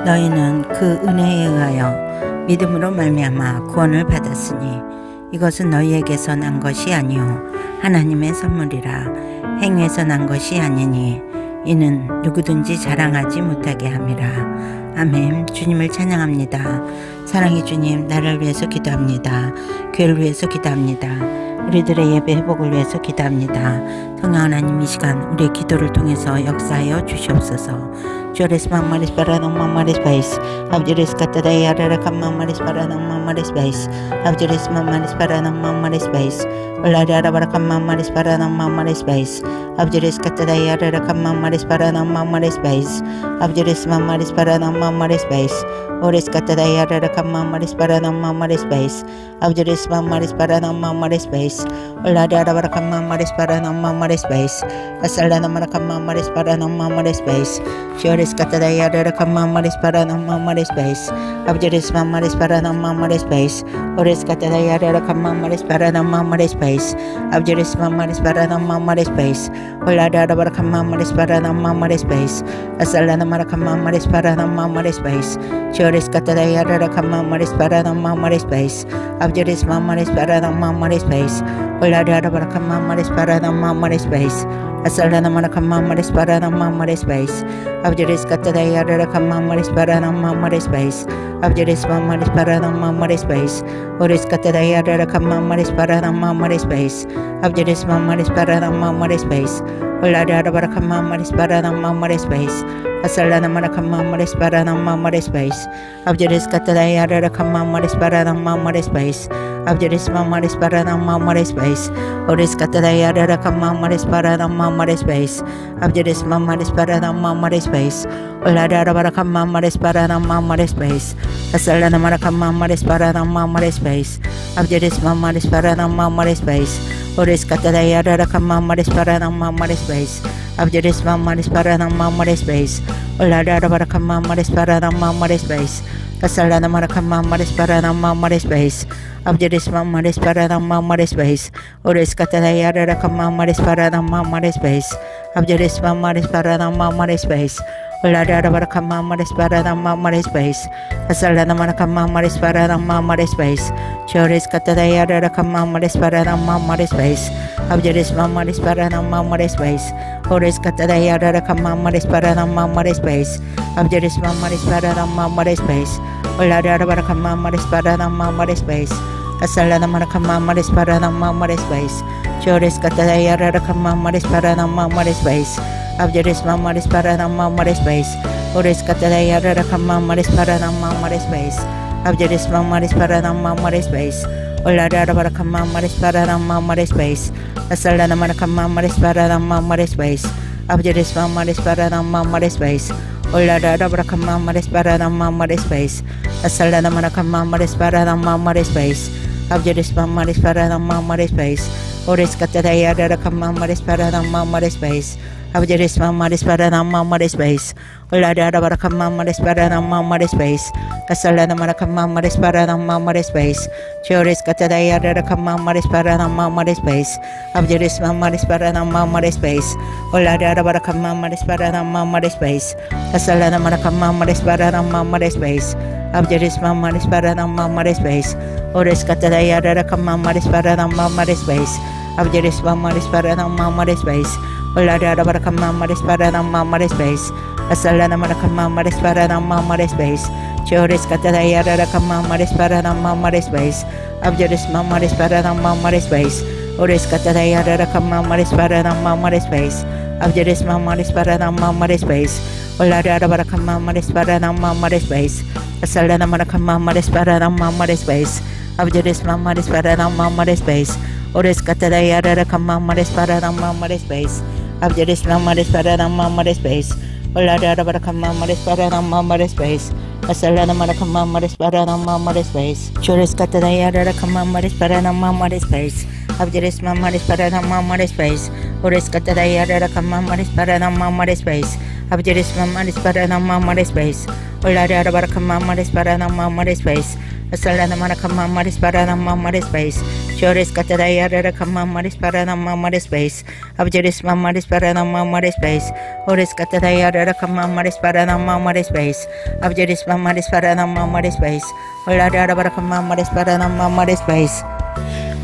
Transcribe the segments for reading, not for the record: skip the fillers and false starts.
너희는 그 은혜에 의하여 믿음으로 말미암아 구원을 받았으니 이것은 너희에게서 난 것이 아니요 하나님의 선물이라. 행위에서 난 것이 아니니 이는 누구든지 자랑하지 못하게 함이라. 아멘. 주님을 찬양합니다. 사랑의 주님, 나를 위해서 기도합니다. 교회를 위해서 기도합니다. 우리들의 예배 회복을 위해서 기도합니다. 성령 하나님, 이 시간 우리의 기도를 통해서 역사하여 주시옵소서. Chores mamares para no mamares país. Abjeres catadaya rara mamares para no mamares país. Abjeres mamares para no mamares país. Olara para mamares para no mamares país. Abjeres catadaya rara mamares para no mamares país. Abjeres mamares para no mamares país. Ores catadaya rara mamares para no mamares país. Abjeres mamares para no mamares país. Olara para mamares para no mamares país. Asalana para mamares para no mamares país. Chores catadaya rara mamares para no mamares país. Abjeres mamares para no mamares país. Ores catadaya rara mamares para no mamares país. Abjeres mamares para no mamares país. Olara para mamares para no mamares país. Asalana para mamares para no mamares país. Chores catadaya rara mamares para no mamares país. Abjeres mamares para no mamares país. Olara para mamares para no mamares país. Asalana para mamares para no mamares país. Abjeres catadaya rara mamares para no mamares país. Abjeres mamares para no mamares país. Ores catadaya rara mamares para no mamares país. Abjeres mamares para no mamares país. Olara para mamares para no mamares país. Asalana para mamares para no mamares país. Abjeres catadaya rara mamares para no mamares país. Abjeres mamares para no mamares país. Ores catadaya rara mamares para no mamares país. Abjeres mamares para no mamares país. Olara para mamares para no mamares país. Asalana para mamares para no mamares país. Abjeres mamares para no mamares país. Ores catadaya rara mamares para no mamares país. Abjeres mamares para no mamares país. Olara para mamares para no mamares país. Asalana para mamares para no mamares país. Abjeres mamares para no mamares país. Ores catadaya rara mamares para no mamares país. Abjeres mamares para no mamares país. Olara para mamares para no mamares país. Asalana para mamares para no mamares país. Chores catadaya rara mamares para no mamares país. Abjeres mamares para no mamares país. Ores catadaya rara mamares para no mamares país. Abjeres mamares para no mamares país. Olara para mamares para no mamares país. Asalana para mamares para no mamares país. Chores catadaya rara mamares para no mamares país. Abjeres mamares para no mamares país. Ores catadaya rara mamares para no mamares país. Abjeres mamares para no mamares país. Olara para mamares para no mamares país. Asalana para mamares para no mamares país. Abjeres mamares para no mamares país. Olara para mamares para no mamares país. Asalana para mamares para no mamares país. Abjeres mamares para no mamares país. Ores catadaya rara mamares para no mamares país. Abjeres mamares para no mamares país. Olara para mamares para no mamares país. Asalana para mamares para no mamares país. Chores catadaya rara mamares para no mamares país. Abjeres mamares para no mamares país. Olara para mamares para no mamares país. Asalana para mamares para no mamares país. Abjeres mamares para no mamares país. Ores catadaya rara mamares para no mamares país. Abjeres mamares para no mamares país. Olara para mamares para no mamares país. Asalana para mamares para no mamares país. Chores catadaya rara mamares para no mamares país. Abjeres mamares para no mamares país. Ores catadaya rara mamares para no mamares país. Abjeres mamares para no mamares país. Olara para mamares para no mamares país. Asalana para mamares para no mamares país. Abjeres mamares para no mamares país. Ores catadaya rara mamares para no mamares país. Abjeres mamares para no mamares país. Olara para mamares para no mamares país. Asalana para mamares para no mamares país. Chores catadaya rara mamares para no mamares país. Abjeres mamares para no mamares país. Ores catadaya rara mamares para no mamares país. Abjeres mamares para no mamares país. Olara para mamares para no mamares país. Asalana para mamares para no mamares país. Chores Catayara Kamaris Paranamaris Space, Abjeris Mamaris Paranamaris Space, Horis Catayara Kamaris Paranamaris Space, Abjeris Mamaris Paranamaris Space, Oladara Kamaris Paranamaris Space.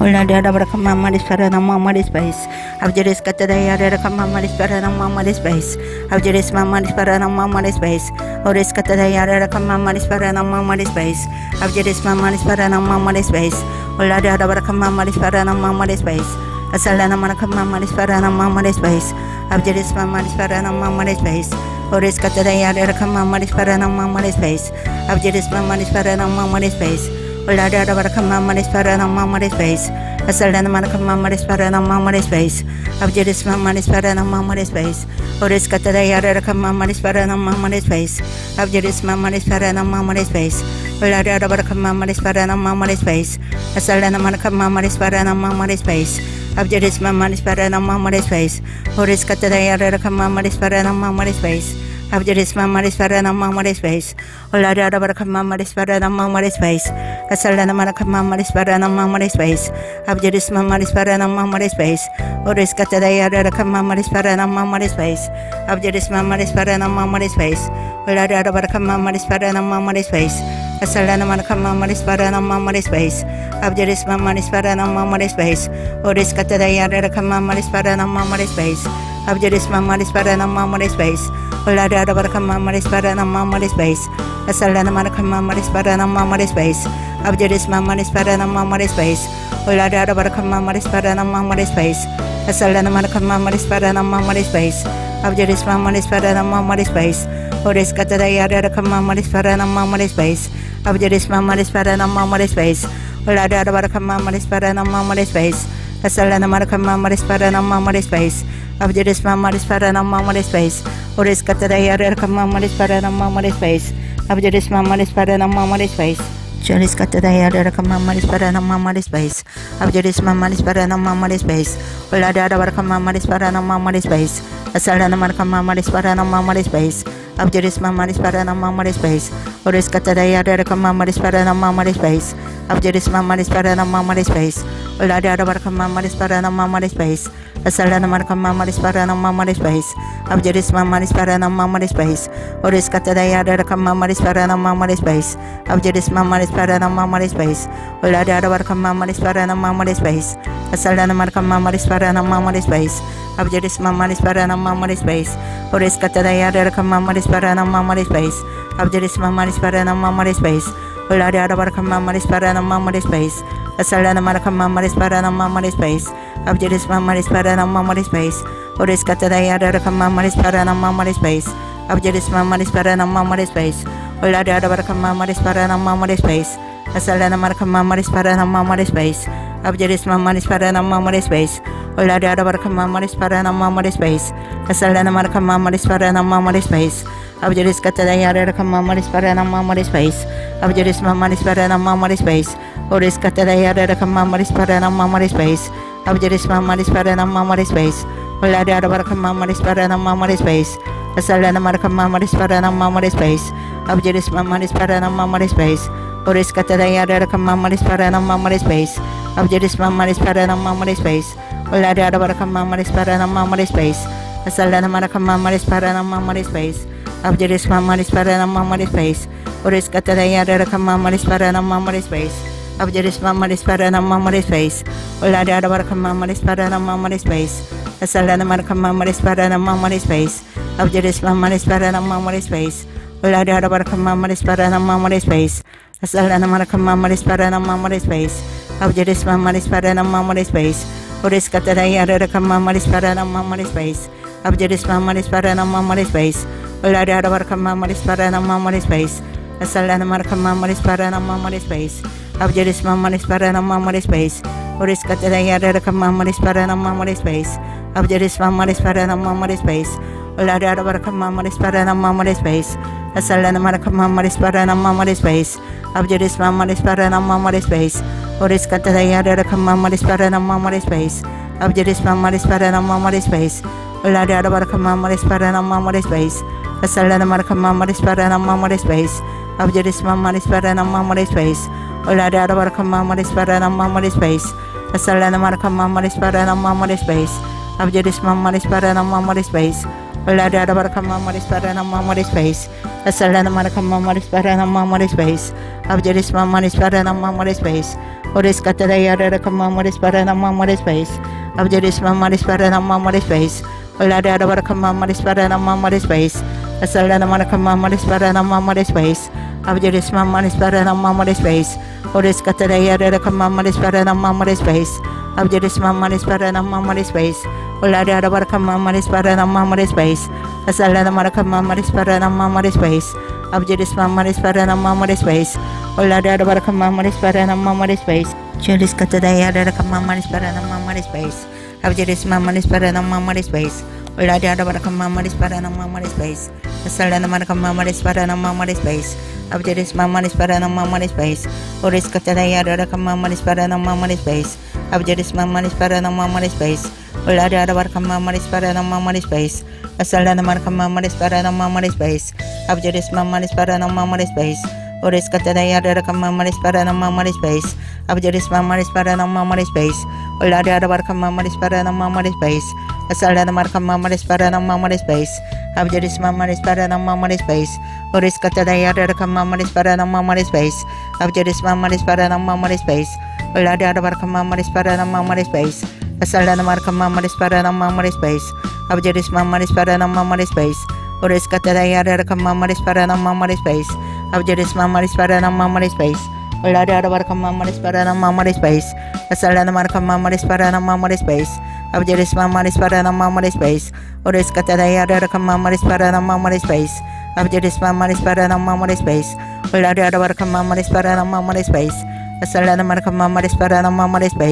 Ola da Kamaris Paranamaris Space, Abjeris Catayara Kamaris Paranamaris Space, Abjeris Mamaris Paranamaris Space, Horis Catayara Kamaris Paranamaris Space, Abjeris Mamaris Paranamaris Space. Ola da Kamaris Paranamaris Space, Asalana Kamaris Paranamaris Space, Abjeris Mamaris Paranamaris Space, Horis Catayara Kamaris Paranamaris Space, Abjeris Mamaris Paranamaris Space. Ola da Kamaris Paranamaris Space, Asalana Kamaris Paranamaris Space, Abjeris Mamaris Paranamaris Space, Horis Catayara Kamaris Paranamaris Space, Abjeris Mamaris Paranamaris Space, Ola da Kamaris Paranamaris Space, Asalana Kamaris Paranamaris Space, Abjeris Mamaris Paranamaris Space, Horis Catayara Kamaris Paranamaris Space, Abjeris Mamaris Paranamaris Space, Ola da Kamaris Paranamaris Space, Asalana Kamaris Paranamaris Space, Abjeris Mamaris Paranamaris Space, Horis Catayara Kamaris Paranamaris Space, Abjeris Mamaris Paranamaris Space, Ola da Kamaris Paranamaris Space, Asalana Kamaris Paranamaris Space, Abjeris Mamaris Paranamaris Space, Horis Catayara Kamaris Paranamaris Space, Abjeris Mamaris Paranamaris Space, Ola da Kamaris Paranamaris Space, Asalana Kamaris Paranamaris Space, Abjeris Mamaris Paranamaris Space, Ola da Kamaris Paranamaris Space, Asalana Kamaris Paranamaris Space, Abjeris Mamaris Paranamaris Space, Horis Catayara Kamaris Paranamaris Space, Abjeris Mamaris Paranamaris Space, Ola da Kamaris Paranamaris Space, Asalana Kamaris Paranamaris Space, Abjeris Mamaris Paranamaris Space, Horis Catayara Kamaris Paranamaris Space, Abjeris Mamaris Paranamaris Space, Choris Catayara Kamaris Paranamaris Space, Abjeris Mamaris Paranamaris Space, Ola da Kamaris Paranamaris Space, Asalana Kamaris Paranamaris Space, Abjeris Mamaris Paranamaris Space, Horis Catayara Kamaris Paranamaris Space, Abjeris Mamaris Paranamaris Space, Ola da Kamaris Paranamaris Space, Asalana Kamaris Paranamaris Space, Abjeris Mamaris Paranamaris Space, Horis Catayara Kamaris Paranamaris Space, Abjeris Mamaris Paranamaris Space, Ola da Kamaris Paranamaris Space, Asalana Kamaris Paranamaris Space, Abjeris Mamaris Paranamaris Space, Horis Catayara Kamaris Paranamaris Space, Abjeris Mamaris Paranamaris Space, Ola da Kamaris Paranamaris Space, Asalana Kamaris Paranamaris Space, Abjeris Mamaris Paranamaris Space, Horis Catayara Kamaris Paranamaris Space, Abjeris Mamaris Paranamaris Space, Ola da Kamaris Paranamaris Space, Asalana Kamaris Paranamaris Space, Abjeris Mamaris Paranamaris Space, Ola da Kamaris Paranamaris Space, Asalana Kamaris Paranamaris Space, Abjeris Catayara Kamaris Paranamaris Space, Abjeris Mamaris Paranamaris Space, Horis Catayara Kamaris Paranamaris Space, Abjeris Mamaris Paranamaris Space, Ola da Kamaris Paranamaris Space, Asalana Kamaris Paranamaris Space, Abjeris Mamaris Paranamaris Space, Horis Catayara Kamaris Paranamaris Space, Abjeris Mamaris Paranamaris Space, Ola da Kamaris Paranamaris Space, Asalana Kamaris Paranamaris Space, Abjeris Mamaris Paranamaris Space, Horis Catayara Kamaris Paranamaris Space, Abjeris Mamaris Paranamaris Space, Ola da Kamaris Paranamaris Space, Asalana Kamaris Paranamaris Space, Abjeris Mamaris Paranamaris Space, Ola da Kamaris Paranamaris Space, Asalana Kamaris Paranamaris Space, Abjeris Mamaris Paranamaris Space, Horis Catayara Kamaris Paranamaris Space, Abjeris Mamaris Paranamaris Space, Ola da Kamaris Paranamaris Space, Asalana Kamaris Paranamaris Space, Abjeris Mamaris Paranamaris Space, Horis Catayara Kamaris Paranamaris Space, Abjeris Mamaris Paranamaris Space, Ola da Kamaris Paranamaris Space, Asalana Kamaris Paranamaris Space, Abjeris Mamaris Paranamaris Space, Horis Catayara Kamaris Paranamaris Space, Abjeris Mamaris Paranamaris Space, Ola da Kamaris Paranamaris Space, Asalana Kamaris Paranamaris Space, Abjeris Mamaris Paranamaris Space, Ola da Kamaris Paranamaris Space, Asalana maraka mamari spara na mamari space. Abjadis mamari spara na mamari space. Ulada baraka mamari spara na mamari space. Asalana maraka mamari spara na mamari space. Abjadis mamari spara na mamari space. Oris katara yara ka mamari spara na mamari space. Abjadis mamari spara na mamari space. Ulada baraka mamari spara na mamari space. Asalana maraka mamari spara na mamari space. Abjadis mamari spara na mamari space. Oris katara yara ka mamari spara na mamari space. Abjadis mamari spara na mamari space. Ulada baraka mamari spara na mamari space. Asalana maraka mamari spara na mamari space. Abjadis mamari spara na mamari space. Ulada baraka mamari spara na mamari space. Julis katara yara ka mamari spara na mamari space. Abjadis mamari spara na mamari space. Ulada baraka mamari spara na mamari space. Asalana maraka mamari spara na mamari space. Abjadis mamari spara na mamari space. Oris katara yara ka mamari spara na mamari space. Abjadis mamari spara na mamari space. Ulada baraka mamari spara na mamari space. Asalana maraka mamari spara na mamari space. Abjadis mamari spara na mamari space. Oris katara yara ka mamari spara na mamari space. Abjadis mamari spara na mamari space. Ulada baraka mamari spara na mamari space. Asalana maraka mamari spara na mamari space. Abjadis mamari spara na mamari space. Oris katara yara ka mamari spara na mamari space. Abjadis mamari spara na mamari space. Ulada baraka mamari spara na mamari space. Asalana maraka mamari spara na mamari space. Abjadis mamari spara na mamari space. Oris katara yara ka mamari spara na mamari space. Abjadis mamari spara na mamari space. Ulada baraka mamari spara na mamari space. Asalana maraka mamari spara na mamari space. Abjadis mamari spara na mamari space. Oris katara yara ka mamari spara na mamari space. Abjadis mamari spara na mamari space. Ulada baraka mamari spara na mamari space. Asalana maraka mamari spara na mamari space.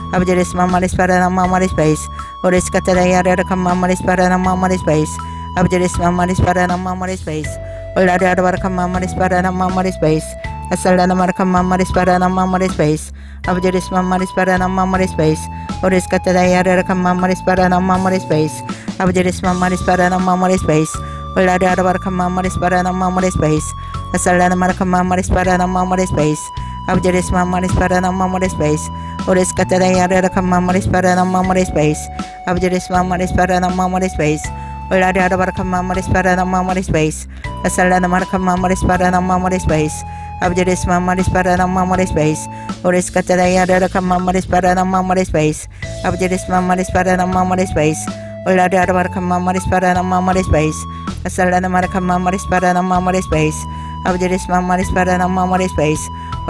Abjadis mamari spara na mamari space. Oris katara yara ka mamari spara na mamari space. Abjadis mamari spara na mamari space. Ulada baraka mamari spara na mamari space. Asalana maraka mamari spara na mamari space. Abjadis mamari spara na mamari space. Oris katara yara ka mamari spara na mamari space. Abjadis mamari spara na mamari space. Ulada baraka mamari spara na mamari space. Asalana maraka mamari spara na mamari space. Abjadis mamari spara na mamari space. Oris katara yara ka mamari spara na mamari space. Abjadis mamari spara na mamari space. Ulada baraka mamari spara na mamari space. Asalana maraka mamari spara na mamari space. Abjadis mamari spara na mamari space. Oris katara yara ka mamari spara na mamari space. Abjadis mamari spara na mamari space. Ulada baraka mamari spara na mamari space. Asalana maraka mamari spara na mamari space. Abjadis mamari spara na mamari space.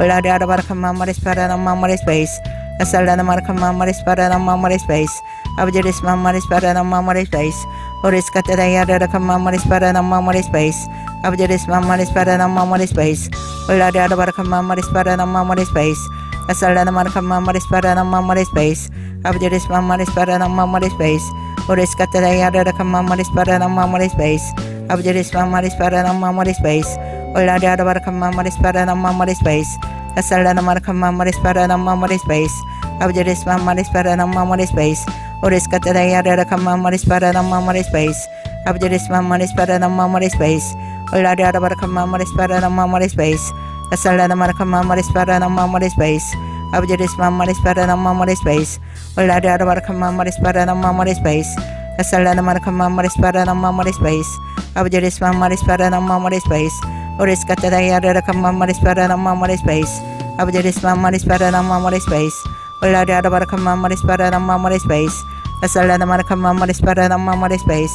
Ulada baraka mamari spara na mamari space. Asalana maraka mamari spara na mamari space. Abjadis mamari spara na mamari space. Oris katara yara ka mamari spara na mamari space. Abjadis mamari spara na mamari space. Ulada baraka mamari spara na mamari space. Asalana maraka mamari spara na mamari space. Abjadis mamari spara na mamari space. Oris katara yara ka mamari spara na mamari space. Abjadis mamari spara na mamari space. Ulada baraka mamari spara na mamari space. Asalana maraka mamari spara na mamari space. Abjadis mamari spara na mamari space. Oris katara yara ka mamari spara na mamari space. Abjadis mamari spara na mamari space. Ulada baraka mamari spara na mamari space. Asalana maraka mamari spara na mamari space. Abjadis mamari spara na mamari space. Ulada baraka mamari spara na mamari space. Asalana maraka mamari spara na mamari space. Abjadis mamari spara na mamari space. Oris katara yara ka mamari spara na mamari space. Abjadis mamari spara na mamari space. Ulada baraka mamari spara na mamari space. Asalana maraka mamari spara na mamari space.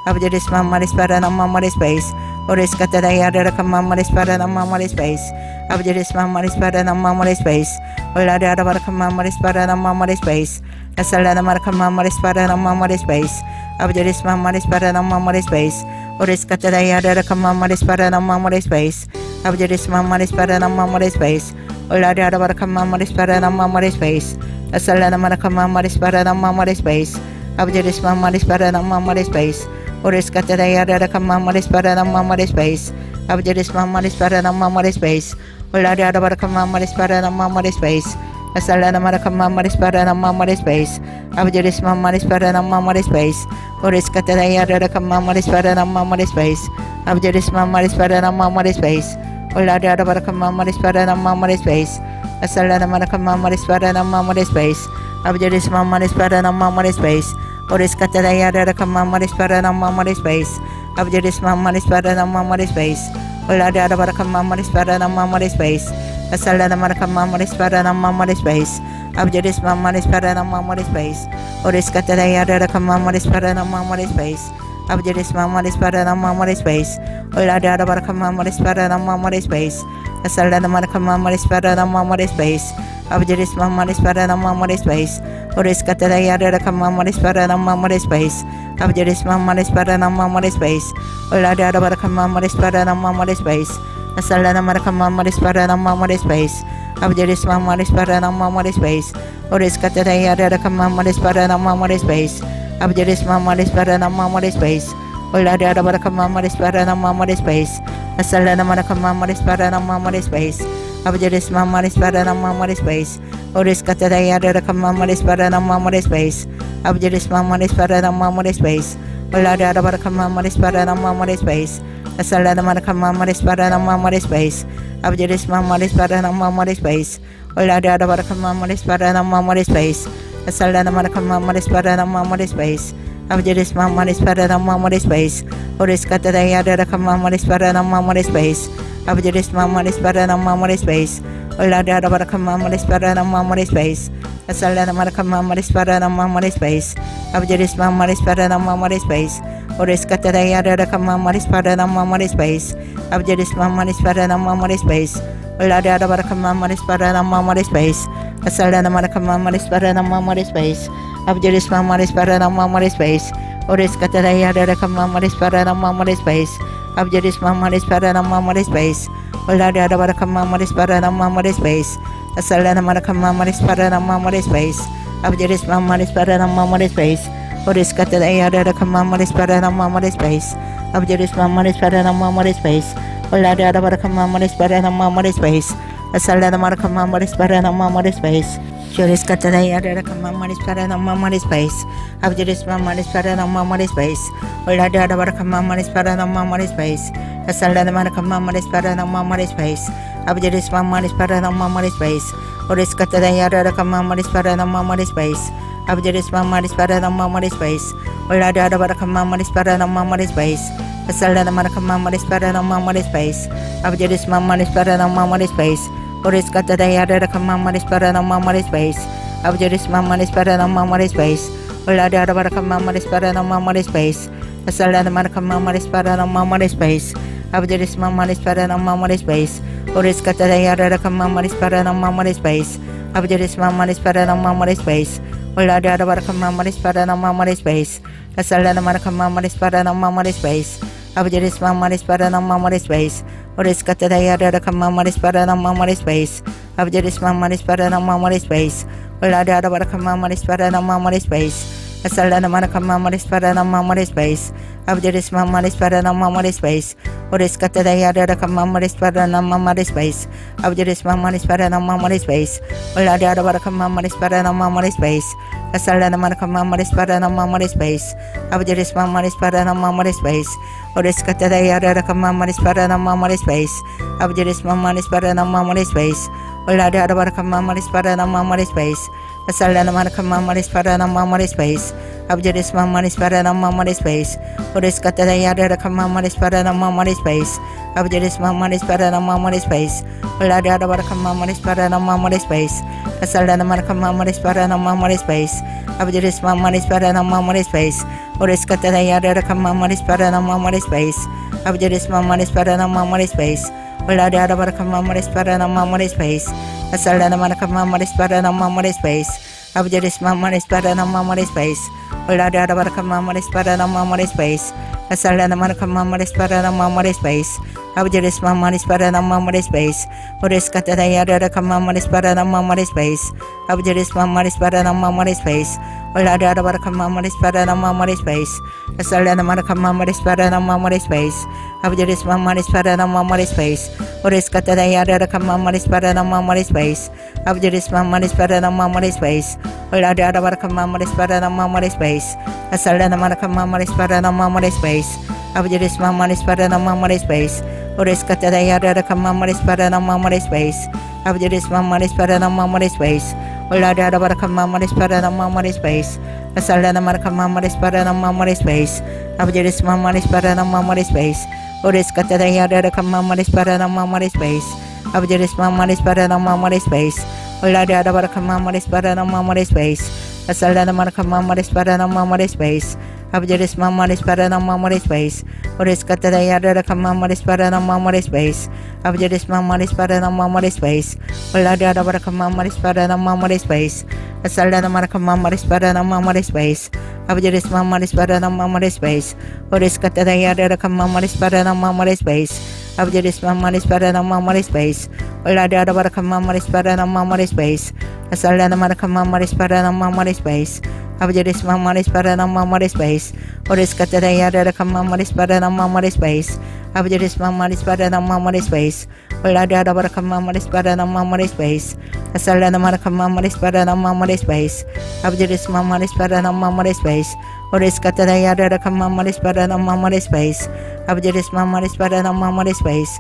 Abjadis mamari spara na mamari space. Oris katara yara ka mamari spara na mamari space. Abjadis mamari spara na mamari space. Ulada baraka mamari spara na mamari space. Asalana maraka mamari spara na mamari space. Abjadis mamari spara na mamari space. Oris katara yara ka mamari spara na mamari space. Abjadis mamari spara na mamari space. Ulada baraka mamari spara na mamari space. Asalana maraka mamari spara na mamari space. Abjadis mamari spara na mamari space. Oris katara yara ka mamari spara na mamari space. Abjadis mamari spara na mamari space. Ulada baraka mamari spara na mamari space. Asalana maraka mamari spara na mamari space. Abjadis mamari spara na mamari space. Oris katara yara ka mamari spara na mamari space. Abjadis mamari spara na mamari space. Ulada baraka mamari spara na mamari space. Asalada Marakamamari Sparanamamari Space, Abjadis Mamari Sparanamamari Space, Oris Catayada Kamamari Sparanamamari Space, Abjadis Mamari Sparanamamari Space, Olada Barakamamari Sparanamamari Space, Asalada Marakamamari Sparanamamari Space, Abjadis Mamari Sparanamamari Space, Oris Catayada Kamamari Sparanamamari Space, Abjadis Mamari Sparanamamari Space, Olada Barakamamari Sparanamamari Space, Asalada Marakamamari Sparanamamari Space, Abjadis Mamari Sparanamamari Space, Oris Catayada Kamamari Sparanamamari Space, Abjadis Mamari Sparanamamari Space, Olada Barakamamari Sparanamamari Space, Asalada Marakamamari Sparanamamari Space, Abjadis Mamari Sparanamamari Space, Oris Catayada Kamamari Sparanamamari Space, Abjadis Mamari Sparanamamari Space, Olada Barakamamari Sparanamamari Space, Asalada Marakamamari Sparanamamari Space, Abjadis Mamari Sparanamamari Space, Oris Catayada Kamamari Sparanamamari Space, Abjadis Mamari Sparanamamari Space, Olada Barakamamari Sparanamamari Space, Asalada Marakamamari Sparanamamari Space, Abjadis Mamari Sparanamamari Space, Olada Barakamamari Sparanamamari Space, Asalada Marakamamari Sparanamamari Space, Abjadis Mamari Sparanamamari Space, Oris Catayada Kamamari Sparanamamari Space, Abjadis Mamari Sparanamamari Space, Olada Barakamamari Sparanamamari Space, Asalada Marakamamari Sparanamamari Space, Abjadis Mamari Sparanamamari Space, Oris Catayada Kamamari Sparanamamari Space, Abjadis Mamari Sparanamamari Space, Olada Barakamamari Sparanamamari Space, Asalada Marakamamari Sparanamamari Space, Abjadis Mamari Sparanamamari Space, Oris Catayada Kamamari Sparanamamari Space, Abjadis Mamari Sparanamamari Space, Olada Barakamamari Sparanamamari Space, Asalada Marakamamari Sparanamamari Space, Abjadis Mamari Sparanamamari Space, Oris Catayada Kamamari Sparanamamari Space, Abjadis Mamari Sparanamamari Space, Olada Barakamamari Sparanamamari Space, Asalada Marakamamari Sparanamamari Space, Joris Catayada Kamamari Sparanamamari Space, Abjadis Mamari Sparanamamari Space, Olada Barakamamari Sparanamamari Space, Asalada Marakamamari Sparanamamari Space, Abjadis Mamari Sparanamamari Space, Oris Catayada Kamamari Sparanamamari Space, Abjadis Mamari Sparanamamari Space, Olada Barakamamari Sparanamamari Space, Asalada Marakamamari Sparanamamari Space, Abjadis Mamari Sparanamamari Space, Oris Catayada Kamamari Sparanamamari Space, Abjadis Mamari Sparanamamari Space, Olada Barakamamari Sparanamamari Space, Asalada Marakamamari Sparanamamari Space, Abjadis Mamari Sparanamamari Space, Oris Catayada Kamamari Sparanamamari Space, Abjadis Mamari Sparanamamari Space, Olada Barakamamari Sparanamamari Space, Asalada Marakamamari Sparanamamari Space, Abjadis Mamari Sparanamamari Space, Oris Catayada Kamamari Sparanamamari Space, Abjadis Mamari Sparanamamari Space, Olada Barakamamari Sparanamamari Space, Asalada Marakamamari Sparanamamari Space, Abjadis Mamari Sparanamamari Space, Oris Catayada Kamamari Sparanamamari Space, Abjadis Mamari Sparanamamari Space, Olada Barakamamari Sparanamamari Space, Asalada Marakamamari Sparanamamari Space, Abjadis Mamari Sparanamamari Space, Oris Catayada Kamamari Sparanamamari Space, Abjadis Mamari Sparanamamari Space, Olada Barakamamari Sparanamamari Space, Asalada Marakamamari Sparanamamari Space, Abjadis Mamari Sparanamamari Space, Oris Catayada Kamamari Sparanamamari Space, Abjadis Mamari Sparanamamari Space, Olada Barakamamari Sparanamamari Space, Asalada Marakamamari Sparanamamari Space, Abjadis Mamari Sparanamamari Space, Oris Catayada Kamamari Sparanamamari Space, Abjadis Mamari Sparanamamari Space, Olada Barakamamari Sparanamamari Space, Asalada Marakamamari Sparanamamari Space, Abjadis Mamari Sparanamamari Space, Olada Barakamamari Sparanamamari Space, Asalada Marakamamari Sparanamamari Space, Abjadis Mamari Sparanamamari Space, Oris Catayada Kamamari Sparanamamari Space, Abjadis Mamari Sparanamamari Space, Olada Barakamamari Sparanamamari Space, Asalada Marakamamari Sparanamamari Space, Abjadis Mamari Sparanamamari Space, Oris Catayada Kamamari Sparanamamari Space, Abjadis Mamari Sparanamamari Space, Olada Barakamamari Sparanamamari Space, Asalada Marakamamari Sparanamamari Space, Abjadis Mamari Sparanamamari Space, Oris Catayada Kamamari Sparanamamari Space, 아버지 리스마마리 스파라나마마리 스페이스 올라리아라바라카마마리 스파라나마마리 스페이스 아살라나마라카마마리 스파라나마마리 스페이스 아버지 리스마마리 스파라나마마리 스페이스 오레스카타다이아라카마마리 스파라나마마리 스페이스 아버지 리스마마리 스파라나마마리 스페이스 올라리아라바라카마마리 스파라나마마리 스페이스 아살라나마라카마마리 스파라나마마리 스페이스 아버지 리스마마리 스파라나마마리 스페이스 오레스카타다이아라카마마리 스파라나마마리 스페이스 아버지 리스마마리 스파라나마마리 스페이스 올라리아라바라카마마리 스파라나마마리 스페이스 아살라나마라카마마리 스파라나마마리 스페이스 아버지 리스마마리 스파라나마마리 스페이스 오레스카타다이아라카마마리 스파라나마마리 스페이스 아버지 리스마마리 스파라나마마리 스페이스 올라리아라바라카마마리 스파라나마마리 스페이스 아살라나마라카마마리 스파라나마마리 스페이스 아버지 리스마마리 스파라나마마리 스페이스 오레스카타다이아라카마마리 스파라나마마리 스페이스 아버지 리스마마리 스파라나마마리 스페이스 올라리아라바라카마마리 스파라나마마리 스페이스 아살라나마라카마마리 스파라나마마리 스페이스 아버지 리스마마리 스파라나마마리 스페이스 오레스카타다이아라카마마리 스파라나마마리 스페이스 아버지 리스마마리 스파라나마마리 스페이스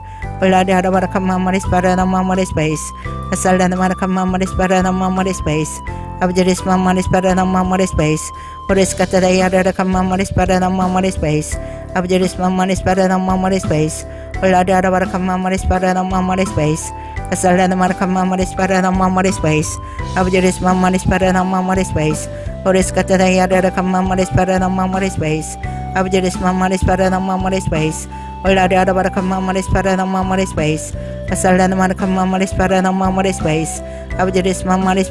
올라리아라바라카마마리 스파라나마마리 스페이스 아살라나마라카마마리 스파라나마마리 스페이스 아버지 리스마마리 스파라나마마리 스페이스 오레스카타다이아라카마마리 스파라나마마리 스페이스 아버지 리스마마리 스파라나마마리 스페이스 올라리아라바라카마마리 스파라나마마리 스페이스 아살라나마라카마마리 스파라나마마리 스페이스 아버지 리스마마리 스파라나마마리 스페이스 오레스카타다이아라카마마리 스파라나마마리 스페이스 아버지 리스마마리 스파라나마마리 스페이스 올라리아라바라카마마리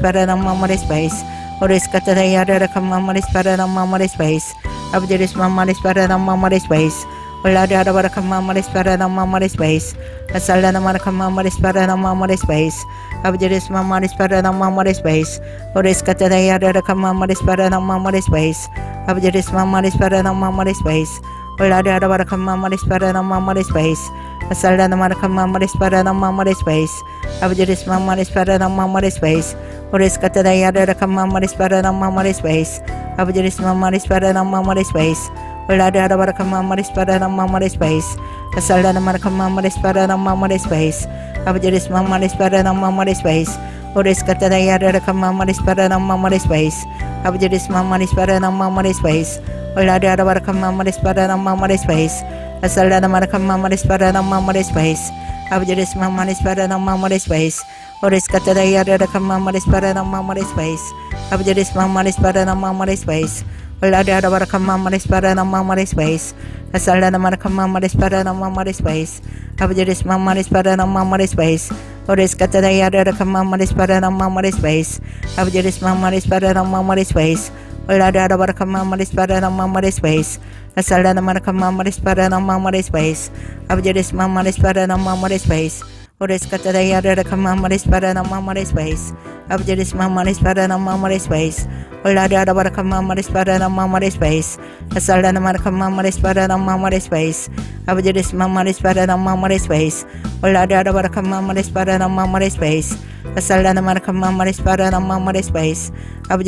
스파라나마마리 스페이스 아살라나마라카마마리 스파라나마마리 스페이스 아버지 리스마마리 스파라나마마리 스페이스 오레스카타다이아라카마마리 스파라나마마리 스페이스 아버지 리스마마리 스파라나마마리 스페이스 올라리아라바라카마마리 스파라나마마리 스페이스 아살라나마라카마마리 스파라나마마리 스페이스 아버지 리스마마리 스파라나마마리 스페이스 오레스카타다이아라카마마리 스파라나마마리 스페이스 아버지 리스마마리 스파라나마마리 스페이스 올라리아라바라카마마리 스파라나마마리 스페이스 아살라나마라카마마리 스파라나마마리 스페이스 아버지 리스마마리 스파라나마마리 스페이스 오레스카타다이아라카마마리 스파라나마마리 스페이스 아버지 리스마마리 스파라나마마리 스페이스 올라리아라바라카마마리 스파라나마마리 스페이스 아살라나마라카마마리 스파라나마마리 스페이스 아버지 리스마마리 스파라나마마리 스페이스 오레스카타다이아라카마마리 스파라나마마리 스페이스 아버지 리스마마리 스파라나마마리 스페이스 올라리아라바라카마마리 스파라나마마리 스페이스 아살라나마라카마마리 스파라나마마리 스페이스 아버지 리스마마리 스파라나마마리 스페이스 오레스카타다이아라카마마리 스파라나마마리 스페이스 아버지 리스마마리 스파라나마마리 스페이스 올라리아라바라카마마리 스파라나마마리 스페이스 아살라나마라카마마리 스파라나마마리 스페이스 아버지 리스마마리 스파라나마마리 스페이스 오레스카타다이아라카마마리 스파라나마마리 스페이스 아버지 리스마마리 스파라나마마리 스페이스 올라리아라바라카마마리 스파라나마마리 스페이스 아살라나마라카마마리 스파라나마마리 스페이스 아버지 리스마마리 스파라나마마리 스페이스 오레스카타다이아라카마마리 스파라나마마리 스페이스 아버지 리스마마리 스파라나마마리 스페이스 올라리아라바라카마마리 스파라나마마리 스페이스 아살라나마라카마마리 스파라나마마리 스페이스 아버지 리스마마리 스파라나마마리 스페이스 올라리아라바라카마마리 스파라나마마리 스페이스 아살라나마라카마마리 스파라나마마리 스페이스 아버지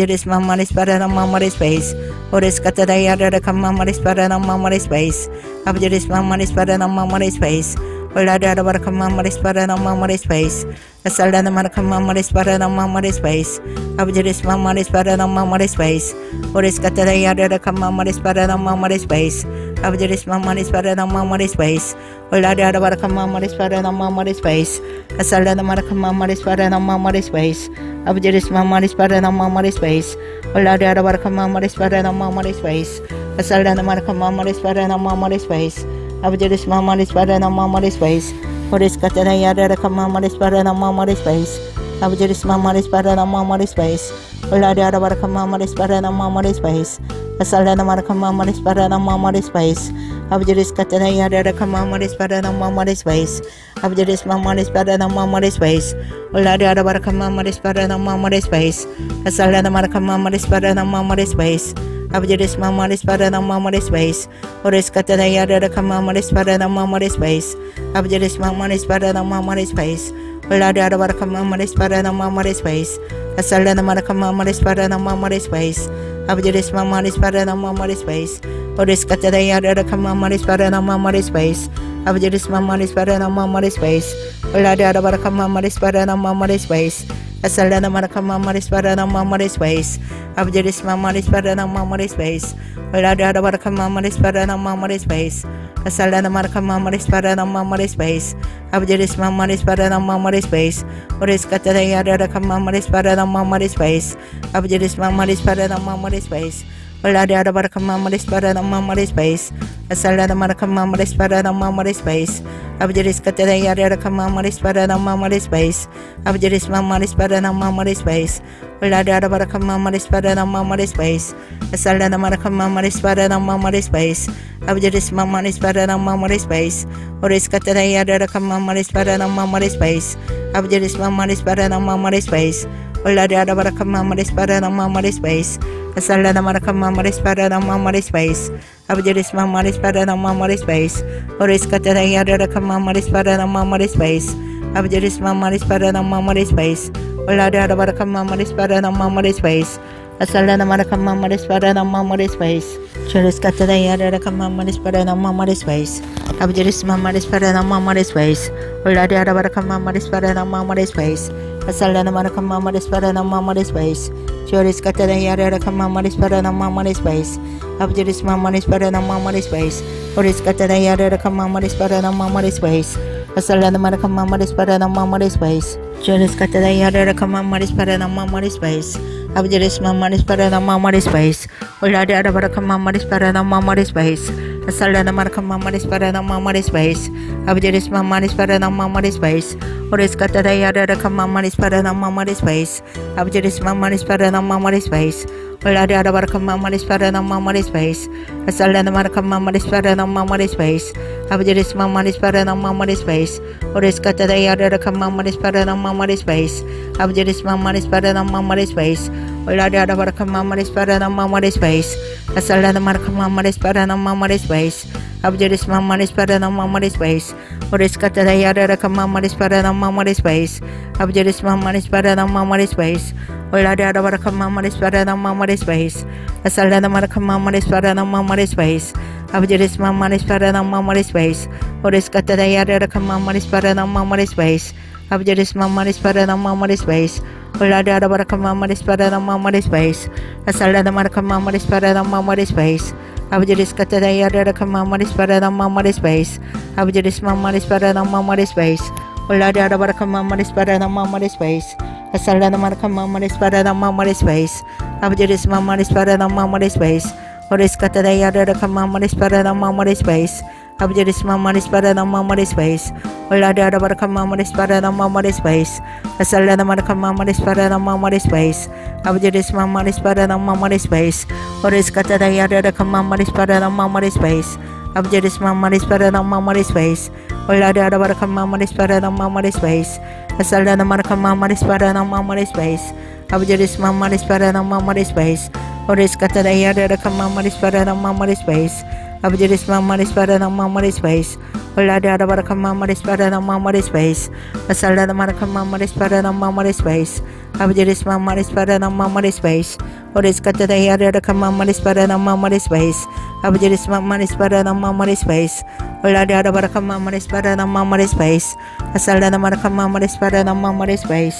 리스마마리 스파라나마마리 스페이스 오레스카타다이아라카마마리 스파라나마마리 스페이스 아버지 리스마마리 스파라나마마리 스페이스 올라리아라바라카마마리 스파라나마마리 스페이스 아살라나마라카마마리 스파라나마마리 스페이스 아버지 리스마마리 스파라나마마리 스페이스 오레스카타다이아라카마마리 스파라나마마리 스페이스 아버지 리스마마리 스파라나마마리 스페이스 올라리아라바라카마마리 스파라나마마리 스페이스 아살라나마라카마마리 스파라나마마리 스페이스 아버지 리스마마리 스파라나마마리 스페이스 올라리아라바라카마마리 스파라나마마리 스페이스 아살라나마라카마마리 스파라나마마리 스페이스 아버지 리스마마리 스파라나마마리 스페이스 오레스카타다이아라카마마리 스파라나마마리 스페이스 아버지 리스마마리 스파라나마마리 스페이스 올라리아라바라카마마리 스파라나마마리 스페이스 아살라나마라카마마리 스파라나마마리 스페이스 아버지 리스카타다이아라카마마리 스파라나마마리 스페이스 아버지 리스마마리 스파라나마마리 스페이스 올라리아라바라카마마리 스파라나마마리 스페이스 아살라나마라카마마리 스파라나마마리 스페이스 아버지 리스마마리 스파라나마마리 스페이스 오레스카타다이아라카마마리 스파라나마마리 스페이스 아버지 리스마마리 스파라나마마리 스페이스 올라리아라바라카마마리 스파라나마마리 스페이스 아살라나마라카마마리 스파라나마마리 스페이스 아버지 리스마마리 스파라나마마리 스페이스 오레스카타다이아라카마마리 스파라나마마리 스페이스 Abjadis Mamma Spada Mamma Space, Ulada Barakama Spada Mamma Space, Asalana Marakama Spada Mamma Space, Abjadis Mamma Spada Mamma Space, Ulada Barakama Spada Mamma Space, Asalana Marakama Spada Mamma Space, Abjadis Mamma Spada Mamma Space, Uriscata Kama Spada Mamma Space, Abjadis Mamma Spada Mamma Space. Ulada Barakama Spada Mamma Space, Asalana Marakama Spada Mamma Space, Abjadis Cataya Kama Spada Mamma Space, Abjadis Mamma Spada Mamma Space, Ulada Barakama Spada Mamma Space, Asalana Marakama Spada Mamma Space, Abjadis Mamma Spada Mamma Space, Uris Cataya Kama Spada Mamma Space, Abjadis Mamma Spada Mamma Space, Ulada Barakama Spada Mamma Space, Asalana Marakama Spada Mamma Space, Abjadis Mamma Spada Mamma Space, Uris Cataya Kama Spada Mamma Space, Abjadis Mamma Spada Mamma Space, Ulada Barakama Spada Mamma Space, Asalana Marakama Spada Mamma Space, Churis Cataya Kama Spada Mamma Space, Abjadis Mamma Spada Mamma Space, Ulada Barakama Spada Mamma Space, Asalana Marakama Spada Mamma Space, Churis Cataya Kama Spada Mamma Space, Abjadis Mamma Spada Mamma Space, Uris Cataya Kama Spada Mamma Space, Asalana Marakama Spada Mamma Space, Churis Cataya Kama Spada Mamma Space, Abjadis Mamma Spada Mamma Space, Ulada Barakama Spada Mamma Space, Asalana Marakama Spada Mamma Space, Abjadis Mamma Spada Mamma Space, Uris Cataya Kama Spada Mamma Space, Abjadis Mamma Spada Mamma Space, Ulada Barakama Spada Mamma Space, Asalana Marakama Spada Mamma Space, Abjadis Mamma Spada Mamma Space, Uris Cataya Kama Spada Mamma Space, Abjadis Mamma Spada Mamma Space, Ulada Barakama Spada Mamma Space, Asalana Marakama Spada Mamma Space, Abjadis Mamma Spada Mamma Space, Uris Cataya Kama Spada Mamma Space, Abjadis Mamma Spada Mamma Space, Ulada Barakama Spada Mamma Space, Asalana Marakama Spada Mamma Space, Abjadis Mamma Spada Mamma Space, Uris Cataya Kama Spada Mamma Space, Abjadis Mamma Spada Mamma Space, Ulada Barakama Spada Mamma Space, Asalana Marakama Spada Mamma Space, Abjadis Cataya Kama Spada Mamma Space, Abjadis Mamma Spada Mamma Space, Ulada Barakama Spada Mamma Space, Asalana Marakama Spada Mamma Space, Abjadis Mamma Spada Mamma Space, Uris Cataya Kama Spada Mamma Space, Abjadis Mamma Spada Mamma Space, Ulada Barakama Spada Mamma Space, Asalana Marakama Spada Mamma Space, Abjadis Mamma Spada Mamma Space, Uris Cataya Kama Spada Mamma Space, Abjadis Mamma Spada Mamma Space, Ulada Barakama Spada Mamma Space, Asalana Marakama Spada Mamma Space, Abjadis Mamma Spada Mamma Space, Uris Cataya Kama Spada Mamma Space, Abjadis Mamma Spada Mamma Space, Ulada Barakama Spada Mamma Space, Asalana Marakama Spada Mamma Space, Abjadis Mamma Spada Mamma Space, Uris Cataya Kama Spada Mamma Space, Abjadis Mamma Spada Mamma Space, Ulada Barakama Spada Mamma Space, Asalana Marakama Spada Mamma Space,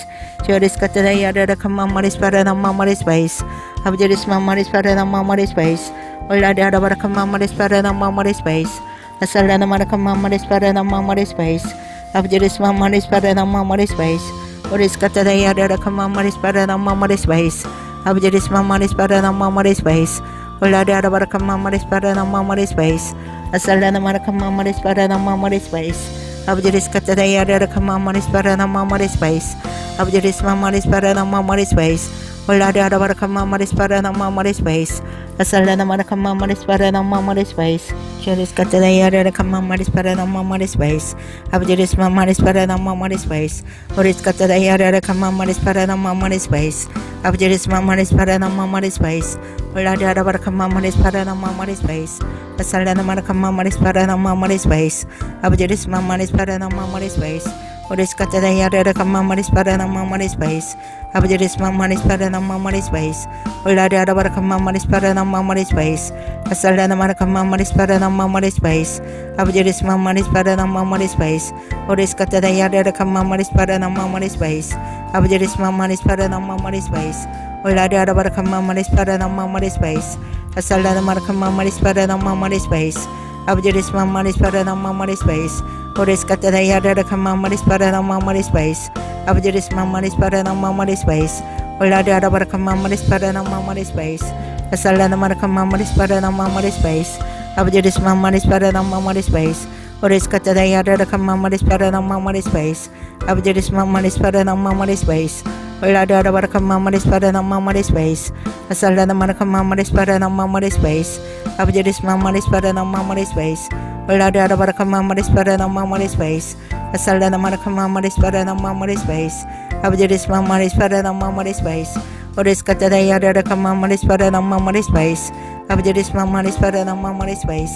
Churis Cataya Kama Spada Mamma Space, Abjadis Mamma Spada Mamma Space, Ulada Barakama Spada Mamma Space, Asalana Marakama Spada Mamma Space, Abjadis Mamma Spada Mamma Space, Uris Cataya Kama Spada Mamma Space, Abjadis Mamma Spada Mamma Space, Ulada Barakama Spada Mamma Space, Asalana Marakama Spada Mamma Space, Abjadis Cataya Kama Spada Mamma Space, Abjadis Mamma Spada Mamma Space, Ulada Barakama Spada Mamma Space, Asalana Marakama Spada Mamma Space, Churis Cataya Kama Spada Mamma Space, Abjadis Mamma Spada Mamma Space, Uris Cataya Kama Spada Mamma Space, Abjadis Mamma Spada Mamma Space, Ulada Barakama Spada Mamma Space, Asalana Marakama Spada Mamma Space, Abjadis Mamma Spada Mamma Space, Uriskata da yada kama maris pada nama maris bais. Abjadis maris pada nama maris bais. Ulada ada kama maris pada nama maris bais. Asal dan nama kama maris pada nama maris bais. Abjadis maris pada nama maris bais. Uriskata da yada kama maris pada nama maris bais. Abjadis maris pada nama maris bais. Ulada ada kama maris pada nama maris bais. Asal dan nama kama maris pada nama maris bais. Abjadis maris pada nama maris bais. Uriskata da yada kama maris pada nama maris bais. Abjadis maris pada nama maris bais. Ulada ada kama maris pada nama maris bais. Asal dan nama kama maris pada nama maris bais. Abjadis maris pada nama maris bais. Uriskata da yada kama maris pada nama maris bais. Abjadis maris pada nama maris bais. Ulada ada kama maris pada nama maris bais. Asal dan nama kama maris pada nama maris bais. Abjadis maris pada nama maris bais. Ulada ada kama maris pada nama maris bais. Asal dan nama kama maris pada nama maris bais. Abjadis maris pada nama maris bais. Uriskata da yada kama maris pada nama maris bais. Abjadis maris pada nama maris bais.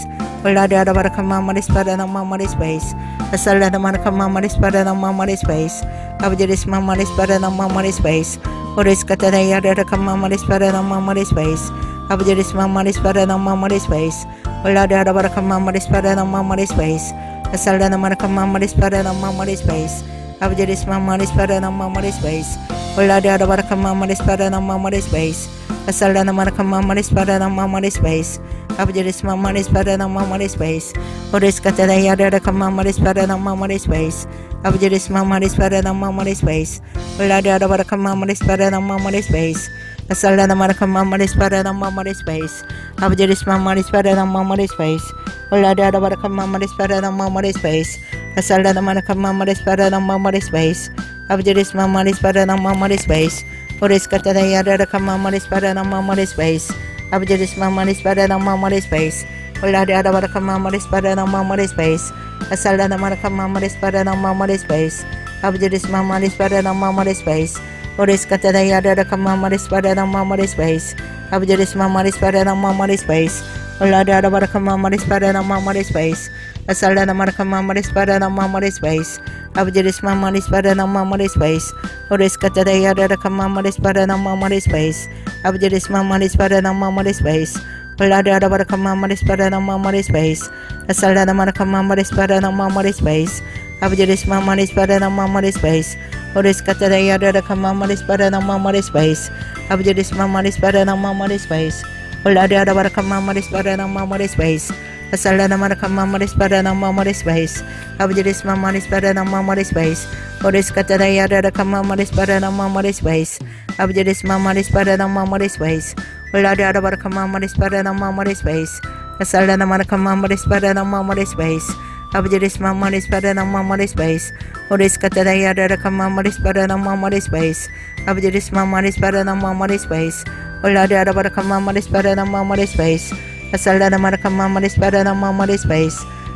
Ulada ada kama maris pada nama maris bais. Asal dan nama kama maris pada nama maris bais. Abjadis maris pada nama maris bais. Uriskata da yada kama maris pada nama maris bais. Abjadis maris pada nama maris bais. Ulada ada kama maris pada nama maris bais. Asal dan nama kama maris pada nama maris bais. Abjadis maris pada nama maris bais. Ulada ada kama maris pada nama maris bais. Asal dan nama kama maris pada nama maris bais. Abjadis maris pada nama maris bais. Uriskata da yada kama maris pada nama maris bais. Abjadis maris pada nama maris bais. Ulada ada kama maris pada nama maris bais. Asal dan nama kama maris pada nama maris bais. Abjadis maris pada nama maris bais. Ulada ada kama maris pada nama maris bais. Asal dan nama kama maris pada nama maris bais. Abjadis maris pada nama maris bais. Uriskata da yada kama maris pada nama maris bais. Abjadis maris pada nama maris bais. Ulada ada kama maris pada nama maris bais. Asal dan nama kama maris pada nama maris bais. Abjadis maris pada nama maris bais. Uriskata da yada kama maris pada nama maris bais. Abjadis maris pada nama maris bais. Ulada ada kama maris pada nama maris bais. Asal dan nama kama maris pada nama maris bais. Abjadis maris pada nama maris bais. Uriskata da yada kama maris pada nama maris bais. Abjadis maris pada nama maris bais. Ulada ada kama maris pada nama maris bais. Asal dan nama kama maris pada nama maris bais. Abjadis maris pada nama maris bais. Uriskata da yada kama maris pada nama maris bais. Abjadis maris pada nama maris bais. Ulada ada kama maris pada nama maris bais. Asal dan nama kama maris pada nama maris bais. Abjadis maris pada nama maris bais. Uriskata da yada kama maris pada nama maris bais. Abjadis maris pada nama maris bais. Ulada ada kama maris pada nama maris bais. Asal dan nama kama maris pada nama maris bais. Abjadis maris pada nama maris bais. Uriskata da yada kama maris pada nama maris bais. Abjadis maris pada nama maris bais. Ulada ada kama maris pada nama maris bais. Asal dan nama kama maris pada nama maris bais.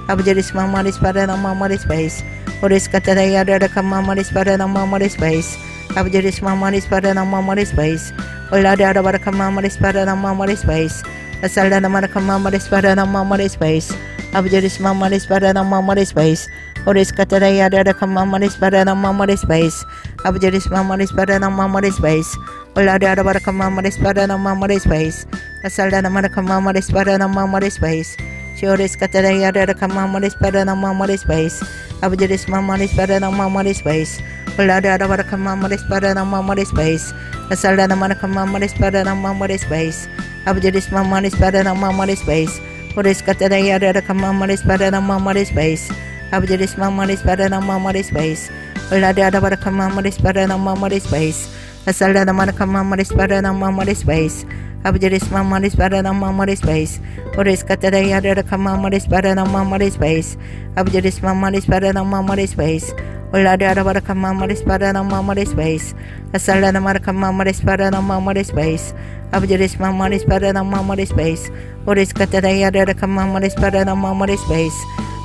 Abjadis maris pada nama maris bais. Uriskata da yada kama maris pada nama maris bais. Abjadis maris pada nama maris bais. Ulada ada kama maris pada nama maris bais. Asal dan nama kama maris pada nama maris bais. Abjadis maris pada nama maris bais. Uriskata da yada kama maris pada nama maris bais. Abjadis maris pada nama maris bais. Ulada ada kama maris pada nama maris bais. Asal dan nama kama maris pada nama maris bais. Uriskata da yada kama maris pada nama maris bais. Abjadis maris pada nama maris bais. Ulada ada kama maris pada nama maris bais. Asal dan nama kama maris pada nama maris bais. Abjadis maris pada nama maris bais. Uriskata da yada kama maris pada nama maris bais. Abjadis maris pada nama maris bais. Ulada ada kama maris pada nama maris bais. Asal dan nama kama maris pada nama maris bais. Abjadis maris pada nama maris bais. Uriskata da yada kama maris pada nama maris bais. Abjadis maris pada nama maris bais. Ulada ada kama maris pada nama maris bais. Asal dan nama kama maris pada nama maris bais. Abjadis maris pada nama maris bais. Uriskata da yada kama maris pada nama maris bais.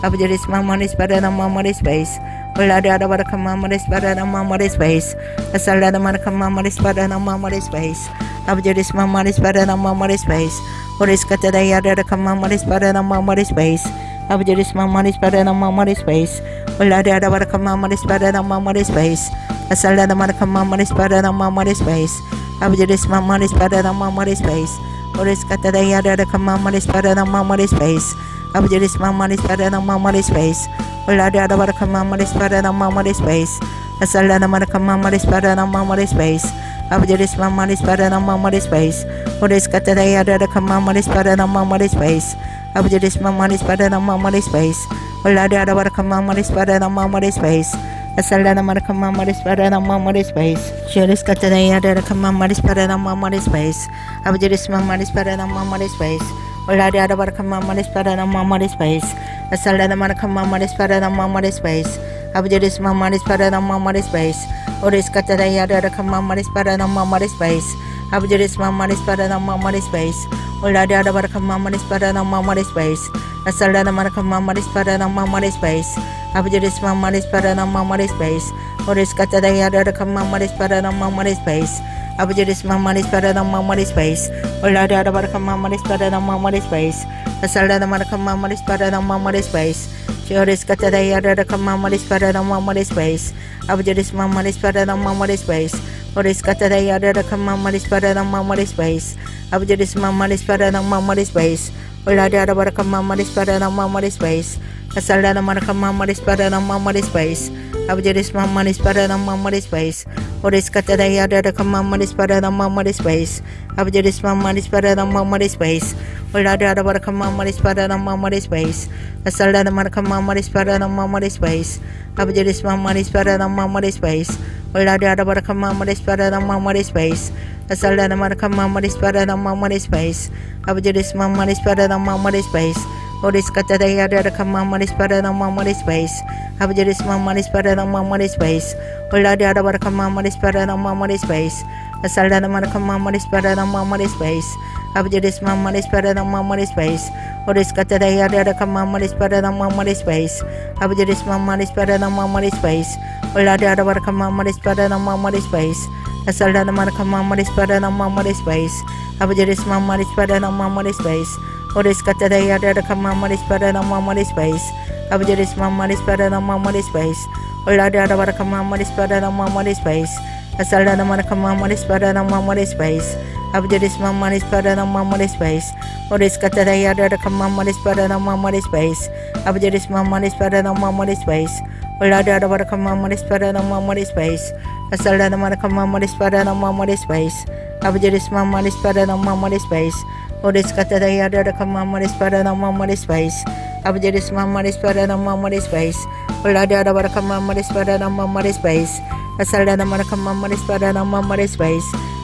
Abjadis maris pada nama maris bais. Ulada ada kama maris pada nama maris bais. Asal dan nama kama maris pada nama maris bais. Abjadis maris pada nama maris bais. Uriskata da yada kama maris pada nama maris bais. Abjadis maris pada nama maris bais. Ulada da baraka mama dispada na mama space. Asala na maraka mama dispada na mama space. Abjadis mama dispada na mama space. Oris kata da yada da mama dispada na mama space. Abjadis mama dispada na mama space. Ulada da baraka mama dispada na mama space. Asala na maraka mama dispada na mama space. Abjadis mama dispada na mama space. Oris kata da yada da mama dispada na mama space. Abjadis mama dispada na mama space. Ulada da baraka mama dispada na mama space. Asala na maraka mama dispada na mama space. Oris kata da yada da mama dispada na mama space. Abjadis mama dispada na mama space. Ulada da baraka mama dispada na mama space. Asala na maraka mama dispada na mama space. Abjadis mama dispada na mama space. Oris kata da yada da mama dispada na mama space. Abjadis mama dispada na mama space. Ulada da baraka mama dispada na mama space. Asala na maraka mama dispada na mama space. Abjadis mama dispada na mama space. Oris kata da yada da mama dispada na mama space. Abjadis mama dispada na mama space. Ulada da baraka mama dispada na mama space. Asala na maraka mama dispada na mama space. Oris kata da yada da mama dispada na mama space. Abjadis mama dispada na mama space. Oris kata da yada da mama dispada na mama space. Abjadis mama dispada na mama space. Ulada da baraka mama dispada na mama space. Asala na maraka mama dispada na mama space. Abjadis mama dispada na mama space. Oris kata da yada da mama dispada na mama space. Abjadis mama dispada na mama space. Ulada da baraka mama dispada na mama space. Asala na maraka mama dispada na mama space. Abjadis mama dispada na mama space. Ulada da baraka mama dispada na mama space. Asala na maraka mama dispada na mama space. Abjadis mama dispada na mama space. Oris kata da yada da mama dispada na mama space. Abjadis mama dispada na mama space. Ulada da baraka mama dispada na mama space. Asala na maraka mama dispada na mama space. Abjadis mama dispada na mama space. Oris kata da yada da mama dispada na mama space. Abjadis mama dispada na mama space. Ulada da baraka mama dispada na mama space. Asala na maraka mama dispada na mama space. Abjadis mama dispada na mama space. Oris kata da yada da mama dispada na mama space. Abjadis mama dispada na mama space. Ulada da baraka mama dispada na mama space. Asala na maraka mama dispada na mama space. Abjadis mama dispada na mama space. Oris kata da yada da mama dispada na mama space. Abjadis mama dispada na mama space. Ulada da baraka mama dispada na mama space. Asala na maraka mama dispada na mama space. Abjadis mama dispada na mama space. Oris kata da yada da mama dispada na mama space. Abjadis mama dispada na mama space. Ulada da baraka mama dispada na mama space. Asala na maraka mama dispada na mama space.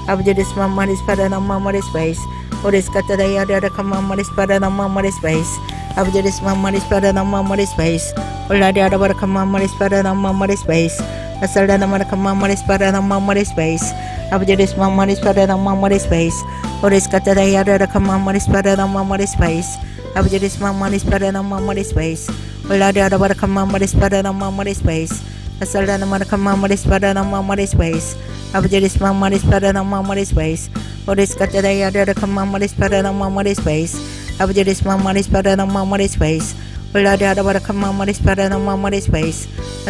Abjadis mama dispada na mama space. Oris kata da yada da mama dispada na mama space. Abjadis mama dispada na mama space. Ulada da baraka mama dispada na mama space. Asala na maraka mama dispada na mama space. Abjadis mama dispada na mama space. Oris kata da yada da mama dispada na mama space. Abjadis mama dispada na mama space. Ulada da baraka mama dispada na mama space. Asala na maraka mama dispada na mama space. Abjadis mama dispada na mama space. Oris kata da yada da mama dispada na mama space. Abjadis mama dispada na mama space. Ulada da baraka mama dispada na mama space.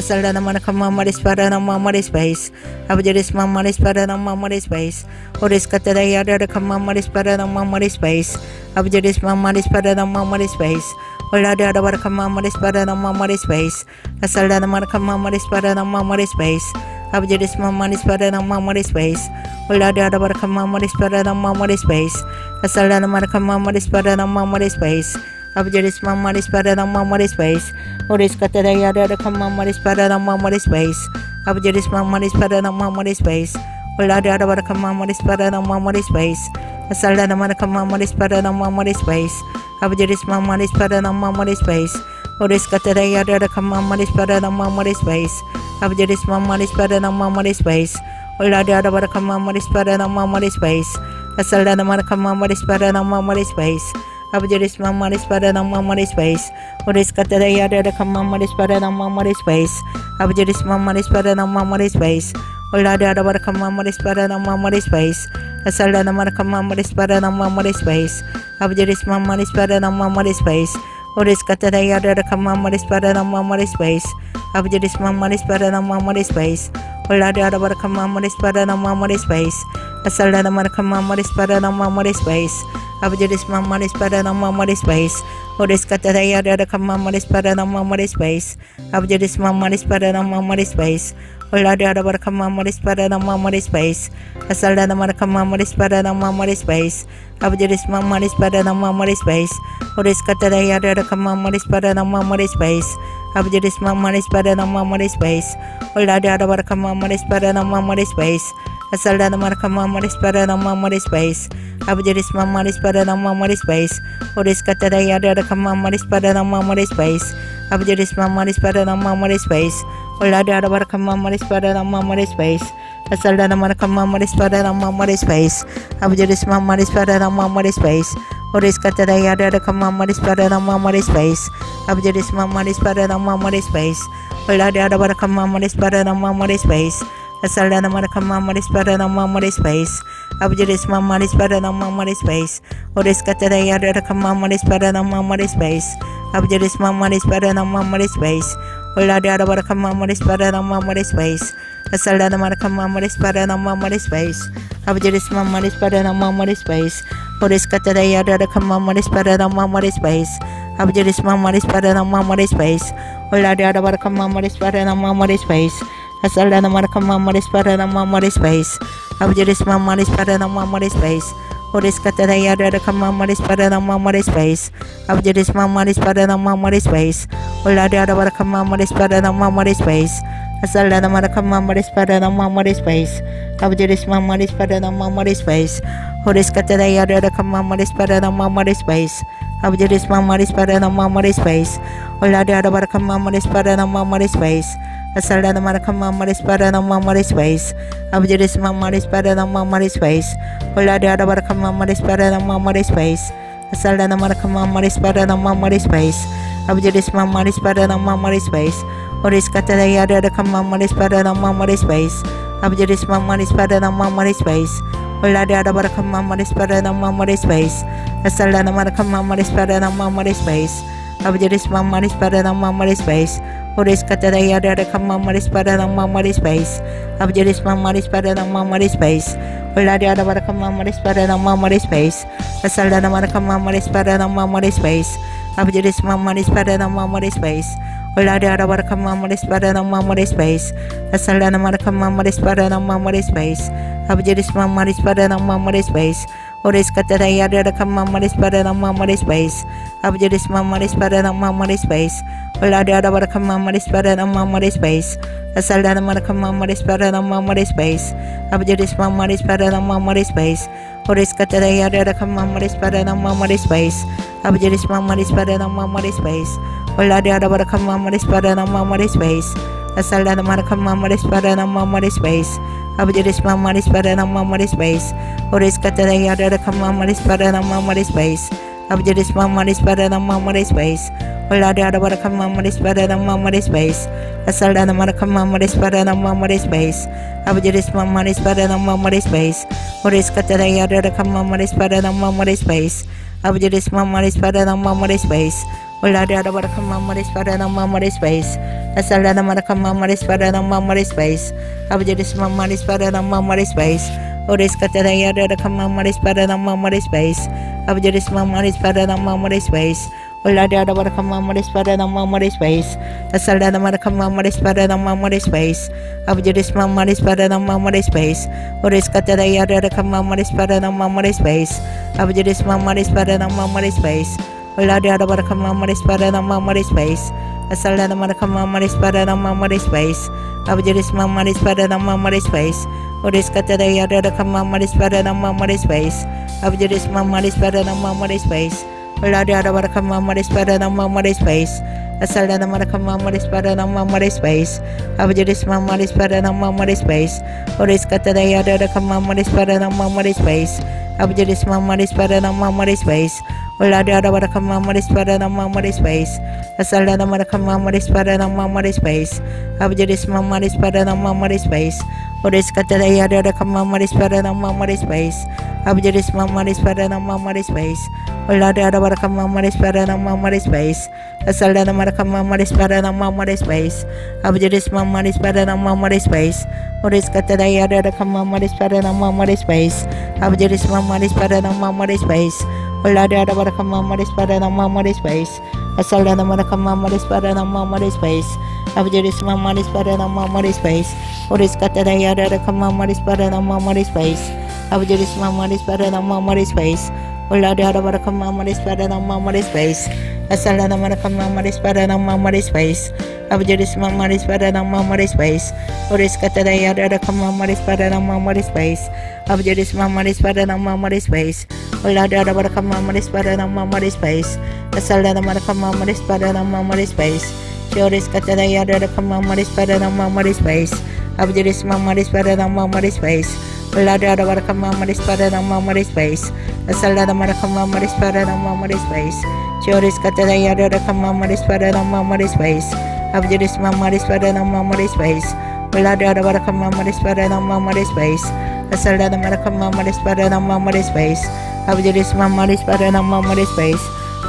Asala na maraka mama dispada na mama space. Abjadis mama dispada na mama space. Oris kata da yada da mama dispada na mama space. Abjadis mama dispada na mama space. Ulada da baraka mama dispada na mama space. Asala na maraka mama dispada na mama space. Abjadis mama dispada na mama space. Ulada da baraka mama dispada na mama space. Asala na maraka mama dispada na mama space. Abjadis mama dispada na mama space. Oris kata da yada da mama dispada na mama space. Abjadis mama dispada na mama space. Ulada da baraka mama dispada na mama space. Asala na maraka mama dispada na mama space. Abjadis mama dispada na mama space. Oris kata da yada da mama dispada na mama space. Abjadis mama dispada na mama space. Ulada da baraka mama dispada na mama space. Asala na maraka mama dispada na mama space. Abjadis mama dispada na mama space. Oris kata da yada da mama dispada na mama space. Abjadis mama dispada na mama space. Ulada da baraka mama dispada na mama space. Asala na maraka mama dispada na mama space. Abjadis mama dispada na mama space. Oris kata daya ada kama maris pada nama maris space. Abjadis maris pada nama maris space. Ola ada kama maris pada nama maris space. Asal nama kama maris pada nama maris space. Abjadis maris pada nama maris space. Oris kata daya ada kama maris pada nama maris space. Abjadis maris pada nama maris space. Ola ada kama maris pada nama maris space. Asal nama kama maris pada nama maris space. Abjadis maris pada nama maris space. Oris kata daya ada kama maris pada nama maris space. Abjadis maris pada nama maris space. Ola ada kama maris pada nama maris space. Asal nama kama maris pada nama maris space. Abjadis maris pada nama maris space. Oris kata daya ada kama maris pada nama maris space. Abjadis maris pada nama maris space. Ola ada kama maris pada nama maris space. Asal nama kama maris pada nama maris space. Abjadis maris pada nama maris space. Oris kata daya ada kama maris pada nama maris space. Abjadis maris pada nama maris space. Ola ada kama maris pada nama maris space. Asal nama kama maris pada nama maris space. Abjadis maris pada nama maris space. Oris kata daya ada kama maris pada nama maris space. Abjadis maris pada nama maris space. Ola ada kama maris pada nama maris space. Asal nama kama maris pada nama maris space. Abjadis maris pada nama maris space. Oris kata daya ada kama maris pada nama maris space. Abjadis maris pada nama maris space. Ola ada kama maris pada nama maris space. Asal nama kama maris pada nama maris space. Abjadis maris pada nama maris space. Oris kata daya ada kama maris pada nama maris space. Abjadis maris pada nama maris space. Ola ada kama maris pada nama maris space. Asal nama kama maris pada nama maris space. Abjadis maris pada nama maris space. Oris kata daya ada kama maris pada nama maris space. Abjadis maris pada nama maris space. Ola ada kama maris pada nama maris space. Asal nama kama maris pada nama maris space. Abjadis maris pada nama maris space. Ola ada kama maris pada nama maris space. Asal nama kama maris pada nama maris space. Abjadis maris pada nama maris space. Oris kata daya ada kama maris pada nama maris space. Abjadis maris pada nama maris space. Ola ada kama maris pada nama maris space. Asal nama kama maris pada nama maris space. Abjadis maris pada nama maris space. Oris kata daya ada kama maris pada nama maris space. Abjadis maris pada nama maris space. Ola ada kama maris pada nama maris space. Asal nama kama maris pada nama maris space. Abjadis maris pada nama maris space. Ola ada kama maris pada nama maris space. Asal nama kama maris pada nama maris space. Abjadis maris pada nama maris space. Oris kata daya ada kama maris pada nama maris space. Abjadis maris pada nama maris space. Ola ada kama maris pada nama maris space. Asal nama kama maris pada nama maris space. Abjadis maris pada nama maris space. Oris kata daya ada kama maris pada nama maris space. Abjadis maris pada nama maris space. Ola ada kama maris pada nama maris space. Asal nama kama maris pada nama maris space. Abjadis maris pada nama maris space. Oris kata daya ada kama maris pada nama maris space. Abjadis maris pada nama maris space. Ola ada kama maris pada nama maris space. Asal nama kama maris pada nama maris space. Abjadis maris pada nama maris space. Oris kata daya ada kama maris pada nama maris space. Abjadis maris pada nama maris space. Ola ada kama maris pada nama maris space. Asal nama kama maris pada nama maris space. Abjadis maris pada nama maris space. Oris kata daya ada kama maris pada nama maris space. Abjadis maris pada nama maris space. Ola ada kama maris pada nama maris space. Asal nama kama maris pada nama maris space. Abjadis maris pada nama maris space. Oris kata daya ada kama maris pada nama maris space. Abjadis maris pada nama maris space. Ola ada kama maris pada nama maris space. Asal nama kama maris pada nama maris space. Abjadis maris pada nama maris space. Oris kata daya ada kama maris pada nama maris space. Abjadis maris pada nama maris space. Ola ada kama maris pada nama maris space. Asal nama kama maris pada nama maris space. Abjadis maris pada nama maris space. Oris kata daya ada kama maris pada nama maris space. Abjadis maris pada nama maris space. Uladara Barakama Marispada Mamari Space, Asalada Marakama Marispada Mamari Space, Abjadis Mamarispada Mamari Space, Uris Catayada Kama Marispada Mamari Space, Abjadis Mamarispada Mamari Space, Uladara Barakama Marispada Mamari Space, Asalada Marakama Marispada Mamari Space, Abjadis Mamarispada Mamari Space, Uris Catayada Kama Marispada Mamari Space, Abjadis Mamarispada Mamari Space, Uladara Barakama Marispada Mamari Space, Asalada Marakama Marispada Mamari Space, Abjadis Mamarispada Mamari Space, Uris Catayada Kama Marispada Mamari Space, Abjadis Mamarispada Mamari Space, Uladara Barakama Marispada Mamari Space, Asalada Marakama Marispada Mamari Space, Abjadis Mamarispada Mamari Space, Uris Catayada Kama Marispada Mamari Space, Abjadis Mamarispada Mamari Space, Uladara Barakama Marispada Mamari Space, Asalada Marakama Marispada Mamari Space, Joris Catayada Kama Marispada Mamari Space, Abjadis Mamarispada Mamari Space, Uladara Barakama Marispada Mamari Space, Asalada Marakama Marispada Mamari Space, Joris Catayada Kama Marispada Mamari Space, Abjadis Mamarispada Mamari Space, Uladara Barakama Marispada Mamari Space, Asalada Marakama Marispada Mamari Space, Abjadis Mamarispada Mamari Space,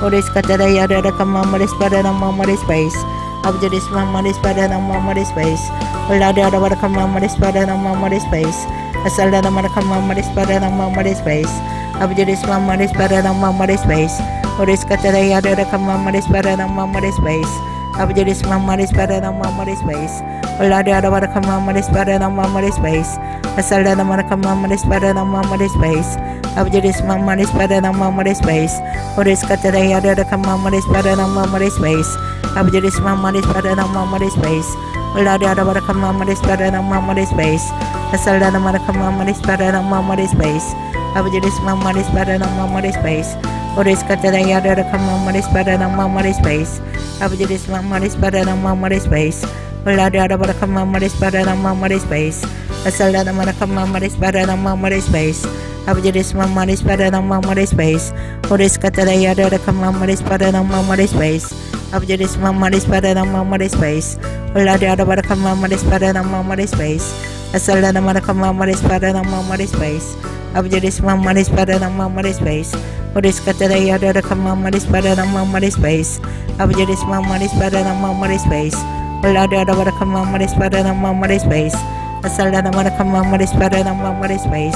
Uris Catayada Kama Marispada Mamari Space, Abjadis Mamarispada Mamari Space, Uladara Barakama Marispada Mamari Space, Asalada Marakama Marispada Mamari Space, Abjadis Mamarispada Mamari Space, Uris Catayada Kama Marispada Mamari Space, Abjadis Mamarispada Mamari Space, Uladara Barakama Marispada Mamari Space, Asalada Marakama Marispada Mamari Space, Abjadis Mamarispada Mamari Space, Uris Catayada Kama Marispada Mamari Space, Abjadis Mamarispada Mamari Space, Uladara Barakama Marispada Mamari Space, Asalada Marakama Marispada Mamari Space, Abjadis Mamarispada Mamari Space, Uris Catayada Kama Marispada Mamari Space, Abjadis Mamarispada Mamari Space, Uladara Barakama Marispada Mamari Space, Asalada Marakama Marispada Mamari Space, Abjadis Mamarispada Mamari Space, Uris Catayada Kama Marispada Mamari Space, Abjadis Mamarispada Mamari Space, Uladara Barakama Marispada Mamari Space, Asalada Marakama Marispada Mamari Space, Abjadis Mamarispada Mamari Space, Uris Catayada Kama Marispada Mamari Space, Abjadis Mamarispada Mamari Space, Uladara Barakama Marispada Mamari Space, Asalada Marakama Marispada Mamari Space,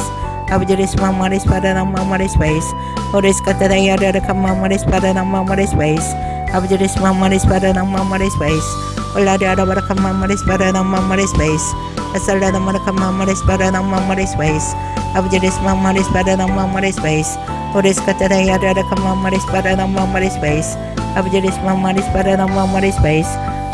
Abjadis Mamarispada Mamari Space, Uris Catayada Kama Marispada Mamari Space, Abjadis Mamarispada Mamari Space, Uladara Barakama Marispada Mamari Space, Asalada Marakama Marispada Mamari Space, Abjadis Mamarispada Mamari Space, Uris Catayada Kama Marispada Mamari Space, Abjadis Mamarispada Mamari Space,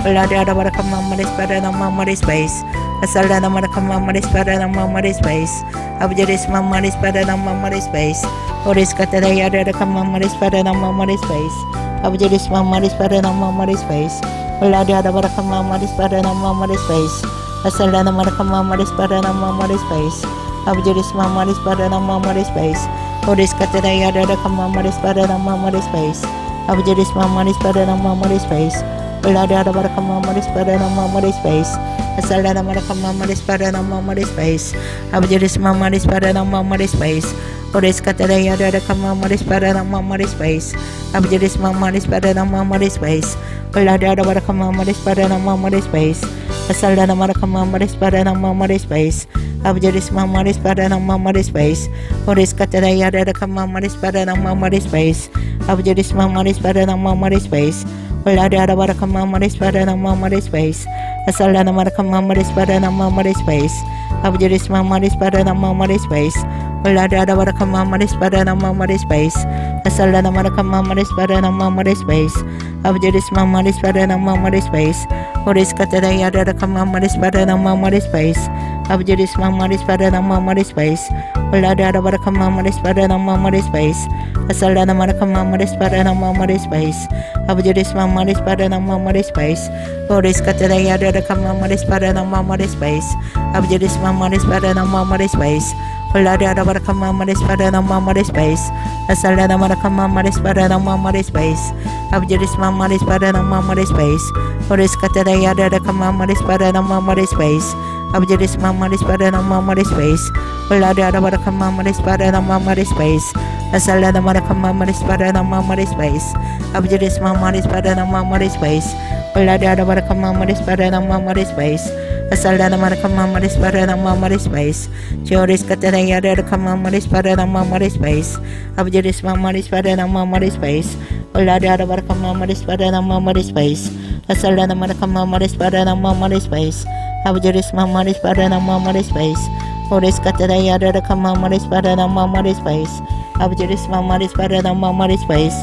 Uladara Barakama Marispada Mamari Space, Asalada Marakama Marispada Mamari Space, Abjadis Mamarispada Mamari Space, Uris Catayada Kama Marispada Mamari Space, Abjadis Mamarispada Mamari Space, Uladara Barakama Marispada Mamari Space, Asalada Marakama Marispada Mamari Space, Abjadis Mamarispada Mamari Space, Uris Catayada Kama Marispada Mamari Space, Abjadis Mamarispada Mamari Space, Uladara Barakama Marispada Mamari Space, Asalada Marakama Marispada Mamari Space, Abjadis Mamarispada Mamari Space, Uris Catayada Kama Marispada Mamari Space, Abjadis Mamarispada Mamari Space, Uladara Barakama Marispada Mamari Space, Asalada Marakama Marispada Mamari Space, Abjadis Mamarispada Mamari Space, Uris Catayada Kama Marispada Mamari Space, Abjadis Mamarispada Mamari Space, Uladara Barakama Marispada Mamari Space, Asalada Marakama Marispada Mamari Space, Abjadis Mamarispada Mamari Space, Uladara Barakama Marispada Mamari Space, Asalada Marakama Marispada Mamari Space, Abjadis Mamarispada Mamari Space, Uris Catayada Kama Marispada Mamari Space, Abjadis Mamarispada Mamari Space, Uladara Barakama Marispada Mamari Space, Asalada Marakama Marispada Mamari Space, Abjadis Mamarispada Mamari Space, Uris Catayada Kama Marispada Mamari Space, Abjadis Mamarispada Mamari Space, Ulada bara kamamari spada namamari space. Asala namara kamamari spada namamari space. Abjadis mamari spada namamari space. Oris katara yada kamamari spada namamari space. Abjadis mamari spada namamari space. Ulada bara kamamari spada namamari space. Asala namara kamamari spada namamari space. Abjadis mamari spada namamari space. Ulada bara kamamari spada namamari space. Asala namara kamamari spada namamari space. Joris katara yada kamamari spada namamari space. Abjadis mamari spada namamari space. Ulada bara kamamari spada namamari space. Asala namara kamamari spada namamari space. Abjadis mamari spada namamari space. Joris katara yada kamamari spada namamari space. Abjadis mamari spada namamari space.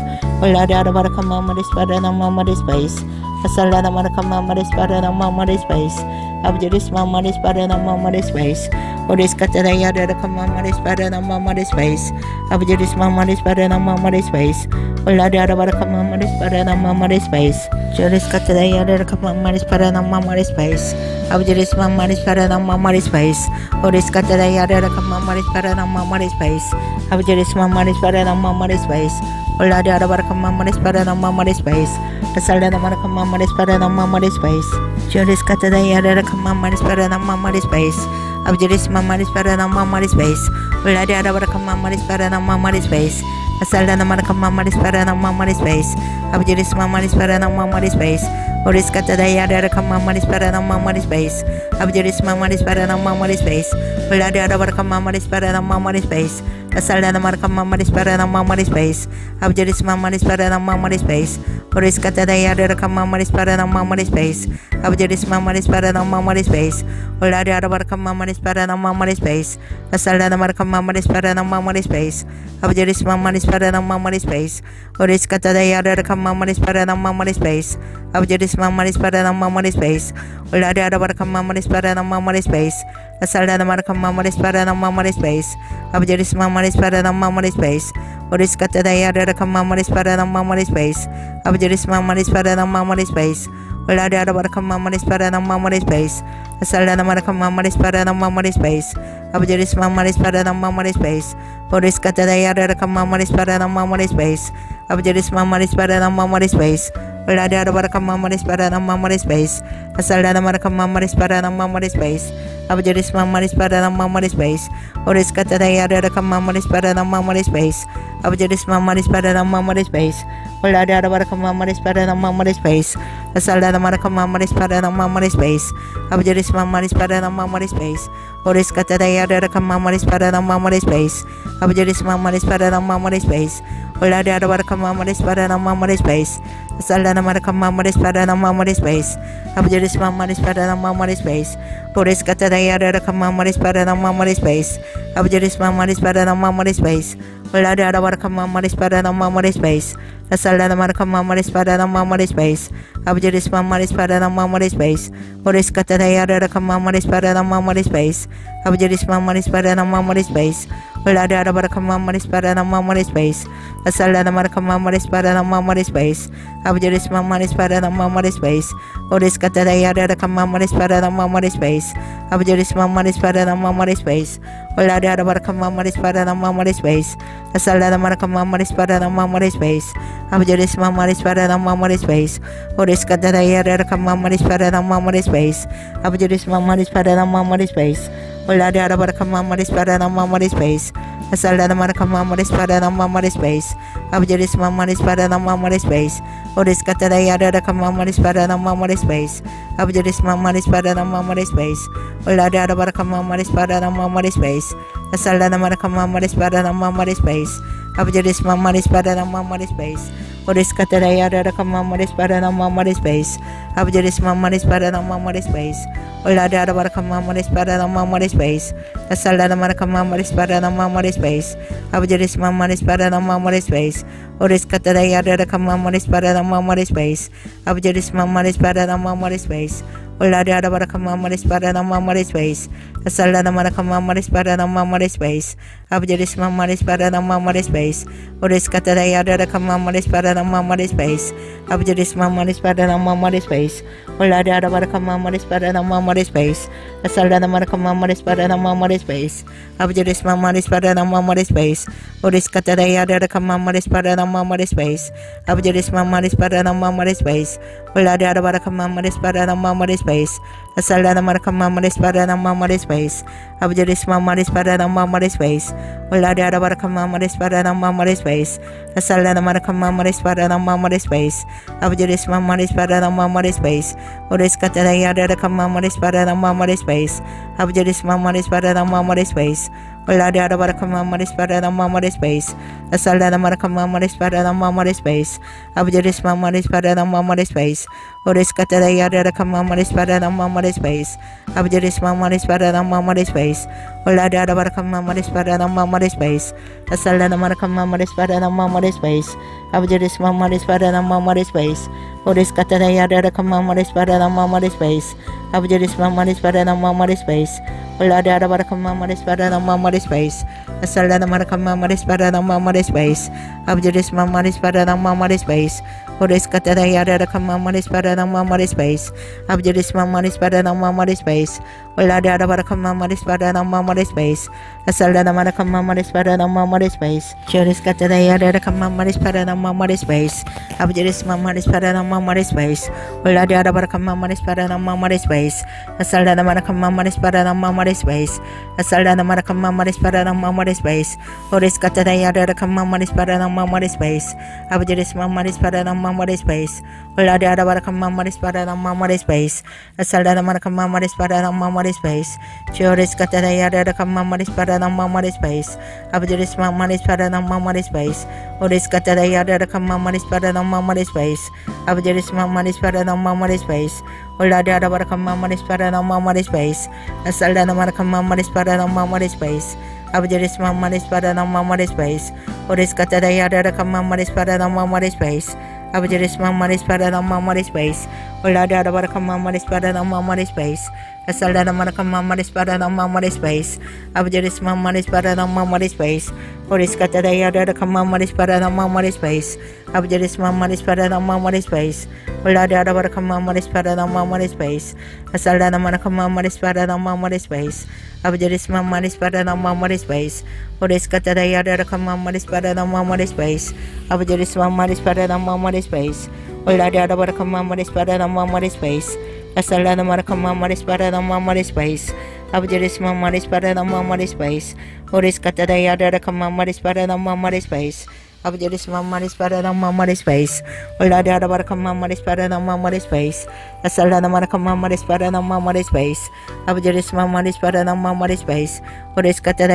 Ulada bara kamamari spada namamari space. Asala namara kamamari spada namamari space. Abjadis mamari spada namamari space. Oris katara yada kamamari spada namamari space. Abjadis mamari spada namamari space. Ulada bara kamamari spada namamari space. Joris katara yada kamamari spada namamari space. Abjadis mamari spada namamari space. Oris katara yada kamamari spada namamari space. Abjadis mamari spada namamari space. Ulada bara kamamari spada namamari space. Asala namara kamamari spada namamari space. Joris katara yada kamamari spada namamari space. Abjadis mamari spada namamari space. Ulada bara kamamari spada namamari space. Asala namara kamamari spada namamari space. Abjadis mamari spada namamari space. Oris katara yada kamamari spada namamari space. Abjadis mamari spada namamari space. Ulada bara kamamari spada namamari space. Asala namara kamamari spada namamari space. Abjadis mamari spada namamari space. Oris katara yada kamamari spada namamari space. Abjadis mamari spada namamari space. Ulada bara kamamari spada namamari space. Asala namara kamamari spada namamari space. Abjadis mamari spada namamari space. Oris katara yada kamamari spada namamari space. Abjadis mamari spada namamari space. Ulada bara kamamari spada namamari space. Asala namara kamamari spada namamari space. Abjadis mamari spada namamari space. Oris katara yada kamamari spada namamari space. Abjadis mamari spada namamari space. Ulada bara kamamari spada namamari space. Asala namara kamamari spada namamari space. Abjadis mamari spada namamari space. Oris katara yada kamamari spada namamari space. Abjadis mamari spada namamari space. Ulada bara kamamari spada namamari space. Asala namara kamamari spada namamari space. Abjadis mamari spada namamari space. Oris katara yada kamamari spada namamari space. Abjadis mamari spada namamari space. Ulada bara kamamari spada namamari space. Asala namara kamamari spada namamari space. Abjadis mamari spada namamari space. Oris katara yada kamamari spada namamari space. Abjadis mamari spada namamari space. Ulada bara kamamari spada namamari space. Asala namara kamamari spada namamari space. Abjadis mamari spada namamari space. Oris katara yada kamamari spada namamari space. Abjadis mamari spada namamari space. Ulada bara kamamari spada namamari space. Asala namara kamamari spada namamari space. Abjadis mamari spada namamari space. Oris katara yada kamamari spada namamari space. Abjadis mamari spada namamari space. Ulada bara kamamari spada namamari space. Asala namara kamamari spada namamari space. Abjadis mamari spada namamari space. Oris katara yada kamamari spada namamari space. Abjadis mamari spada namamari space. Ulada bara kamamari spada namamari space. Asala namara kamamari spada namamari space. Abjadis mamari spada namamari space. Oris katara yada kamamari spada namamari space. Abjadis mamari spada namamari space. Ulada bara kamamari spada namamari space. Asala namara kamamari spada namamari space. Abjadis mamari spada namamari space. Oris katara yada kamamari spada namamari space. Abjadis mamari spada namamari space. Ulada bara kamamari spada namamari space. Asala namara kamamari spada namamari space. Abjadis mamari spada namamari space. Oris katara yada kamamari spada namamari space. Abjadis mamari spada namamari space. Ulada bara kamamari spada namamari space. Asala namara kamamari spada namamari space. Abjadis mamari spada namamari space. Oris katara yada kamamari spada namamari space. Abjadis mamari spada namamari space. Ullada Barakama Spada Mamma Space, a Salada Marakama Spada Mamma Space, Abjadis Mamma Spada Mamma Space, Uriscata Kama Spada Mamma Space, Abjadis Mamma Spada Mamma Space, Ullada Barakama Spada Mamma Space, a Salada Marakama Spada Mamma Space, Abjadis Mamma Spada Mamma Space, Uriscata Kama Spada Mamma Space, Abjadis Mamma Spada Mamma Space, Ullada Barakama Spada Mamma Space, a Salada Marakama Spada Mamma Space, Abjadis Mamma Spada Mamma Space, Ullada Barakama Spada Mamma Space, a Salada Marakama Spada Mamma Space, Abjadis Mamma Spada Mamma Space, Uriscata Kama Spada Mamma Space, Abjadis Mamma Spada Mamma Space, Ullada Barakama Spada Mamma Space, a Salada Marakama Spada Mamma Space, Abjadis Mamma Spada Mamma Space, Uriscata Kama Spada Mamma Space, Abjadis Mamma Spada Mamma Space, Ullada Barakama Spada Mamma Space, a Salada Marakama Spada Mamma Space, Abjadis Mamma Spada Mamma Space, Uriscata Kama Spada Mamma Space, Abjadis Mamma Spada Mamma Space, Ullada Barakama Spada Mamma Space, a Salada Marakama Spada Mamma Space, Abjadis Mamma Spada Mamma Space, Uriscata Kama Spada Mamma Space, Abjadis Mamma Spada Mamma Space, Ullada Barakama Spada Mamma Space, a Salada Marakama Spada Mamma Space, Uriscata Kama Spada Mamma Space, Abjadis Mamma Spada Mamma Space, Ullada Barakama Spada Mamma Space, a Salada Marakama Spada Mamma Space, a Salada Marakama Spada Mamma Space, Uriscata Kama Spada Mamma Space, Abjadis Mamma Spada Mamma Space, Ullada Barakama Spada Mamma Space, a Salada Marakama Spada Mamma Space, Uriscata Kama Spada Mamma Space, Abjadis Mamma Spada Mamma Space, Uriscata Kama Spada Mamma Space, Abjadis Mamma Spada Mamma Space, Ullada Barakama Spada Mamma Space, a Salada Marakama Spada Mamma Space, Abjadis Mamma Spada Mamma Space, Uriscata Kama Spada Mamma Space, Abjadis Mamma Spada Mamma Space, Ullada Barakama Spada Mamma Space, a Salada Marakama Spada Mamma Space, Abjadis Mamma Spada Mamma Space, Uriscata Kama Spada Mamma Space, Abjadis Mamma Spada Mamma Space, Ullada Barakama Spada Mamma Space, a Salada Marakama Spada Mamma Space, Abjadis Mamma Spada Mamma Space, Uriscata Kama Spada Mamma Space, Abjadis Mamma Spada Mamma Space, Ullada Barakama Spada Mamma Space, a Salada Marakama Spada Mamma Space, Abjadis Mamma Spada Mamma Space, Uriscata Kama Spada Mamma Space, Abjadis Mamma Spada Mamma Space, Ullada Barakama Spada Mamma Space, a Salada Marakama Spada Mamma Space, Abjadis Mamma Spada Mamma Space, Uriscata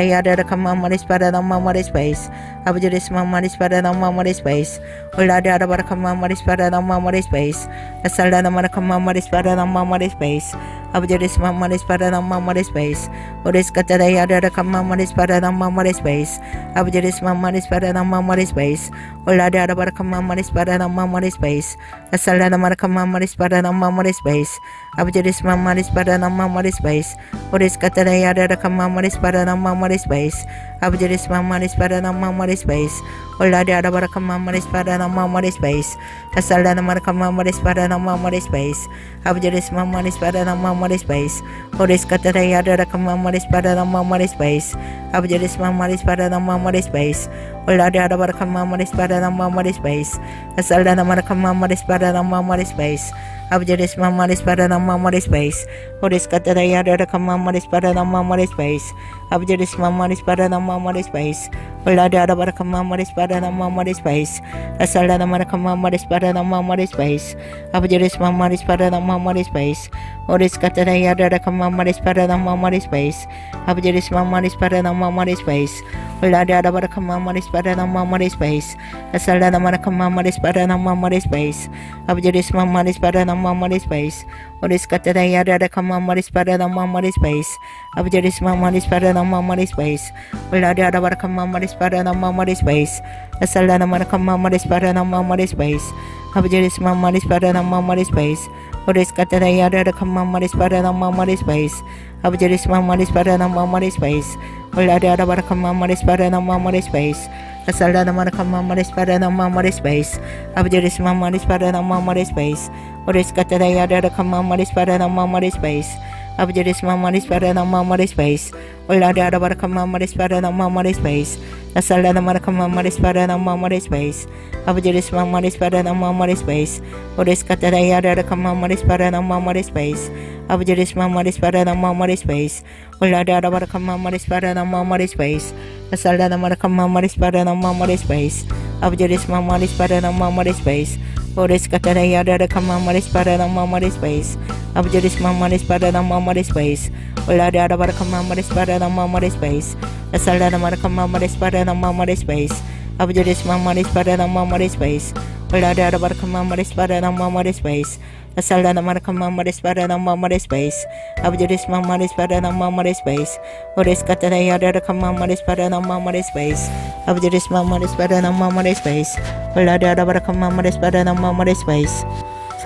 Kama Spada Mamma Space, Abjadis Mamma Spada Mamma Space, Ullada Barakama Spada Mamma Space, a Salada Marakama Spada Mamma Space, Abjadis Mamma Spada Mamma Space, Uriscata Kama Spada Mamma Space, Abjadis Mamma Spada Mamma Space, Ullada Barakama Spada Mamma Space, a Salada Marakama Spada Mamma Space, Abjadis Mamma Spada Mamma Space, Uriscata Kama Spada Mamma Space, Abjadis Mamma Spada Mamma Space, Ullada Barakama Spada Mamma Space, a Salada Marakama Spada Mamma Space, Abjadis Mamma Spada Mamma Space, Uriscata Kama Spada Mamma Space, Abjadis Mamma Spada Mamma Space, Ullada Barakama Spada Mamma Space, a Salada Marakama Spada Mamma Space, Abjadis Mamma Spada Mamma Space, Uriscata Kama Spada Mamma Space, Abjadis Mamma Spada Mamma Space, Ullada Barakama Spada Mamma Space, a Salada Marakama Spada Mamma Space, Abjadis Mamma Spada Mamma Space, Uriscata Kama Spada Mamma Space, Abjadis Mamma Spada Mamma Space, Ullada Barakama Spada Mamma Space, a Salada Marakama Spada Mamma Space, Abjadis Mamma Spada Mamma Space, Uriscata Kama Spada Mamma Space, Abjadis Mamma Spada Mamma Space, Ullada Barakama Spada Mamma Space, a Salada Marakama Spada Mamma Space, Abjadis Mamma Spada Mamma Space, 오레스 카타다 야라라 칸마마리 스파라나 마마리 스파이스 아버지리 스마마리 스파라나 마마리 스파이스 올라리 아라바라 칸마마리 스파라나 마마리 스파이스 아살라나 마라 칸마마리 스파라나 마마리 스파이스 아버지리 스마마리 스파라나 마마리 스파이스 오레스 카타다 야라라 칸마마리 스파라나 마마리 스파이스 아버지리 스마마리 스파라나 마마리 스파이스 올라리 아라바라 칸마마리 스파라나 마마리 스파이스 아살라나 마라 칸마마리 스파라나 마마리 스파이스 아버지리 스마마리 스파라나 마마리 스파이스 오레스 카타다 야라라 칸마마리 스파라나 마마리 스파이스 아버지리 스마마리 스파라나 마마리 스파이스 올라리 아라바라 칸마마리 스파라나 마마리 스파이스 아살라나 마라 칸마마리 스파라나 마마리 스파이스 아버지리 스마마리 스파라나 마마리 스파이스 오레스 카타다 야라라 칸마마리 스파라나 마마리 스파이스 아버지리 스마마리 스파라나 마마리 스파이스 올라리 아라바라 칸마마리 스파라나 마마리 스파이스 아살라나 마라 칸마마리 스파라나 마마리 스파이스 아버지리 스마마리 스파라나 마마리 스파이스 올라리 아라바라 칸마마리 스파라나 마마리 스파이스 아살라나 마라 칸마마리 스파라나 마마리 스파이스 아버지리 스마마리 스파라나 마마리 스파이스 오레스 카타다 야라라 칸마마리 스파라나 마마리 스파이스 아버지리 스마마리 스파라나 마마리 스파이스 올라리 아라바라 칸마마리 스파라나 마마리 스파이스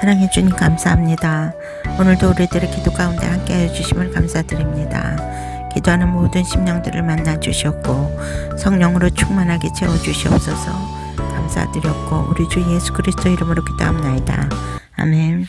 사랑해 주님 감사합니다. 오늘도 우리들의 기도 가운데 함께 해주심을 감사드립니다. 기도하는 모든 심령들을 만나 주셨고 성령으로 충만하게 채워주시옵소서. 감사드렸고 우리 주 예수 그리스도 이름으로 기도합나이다. 아멘.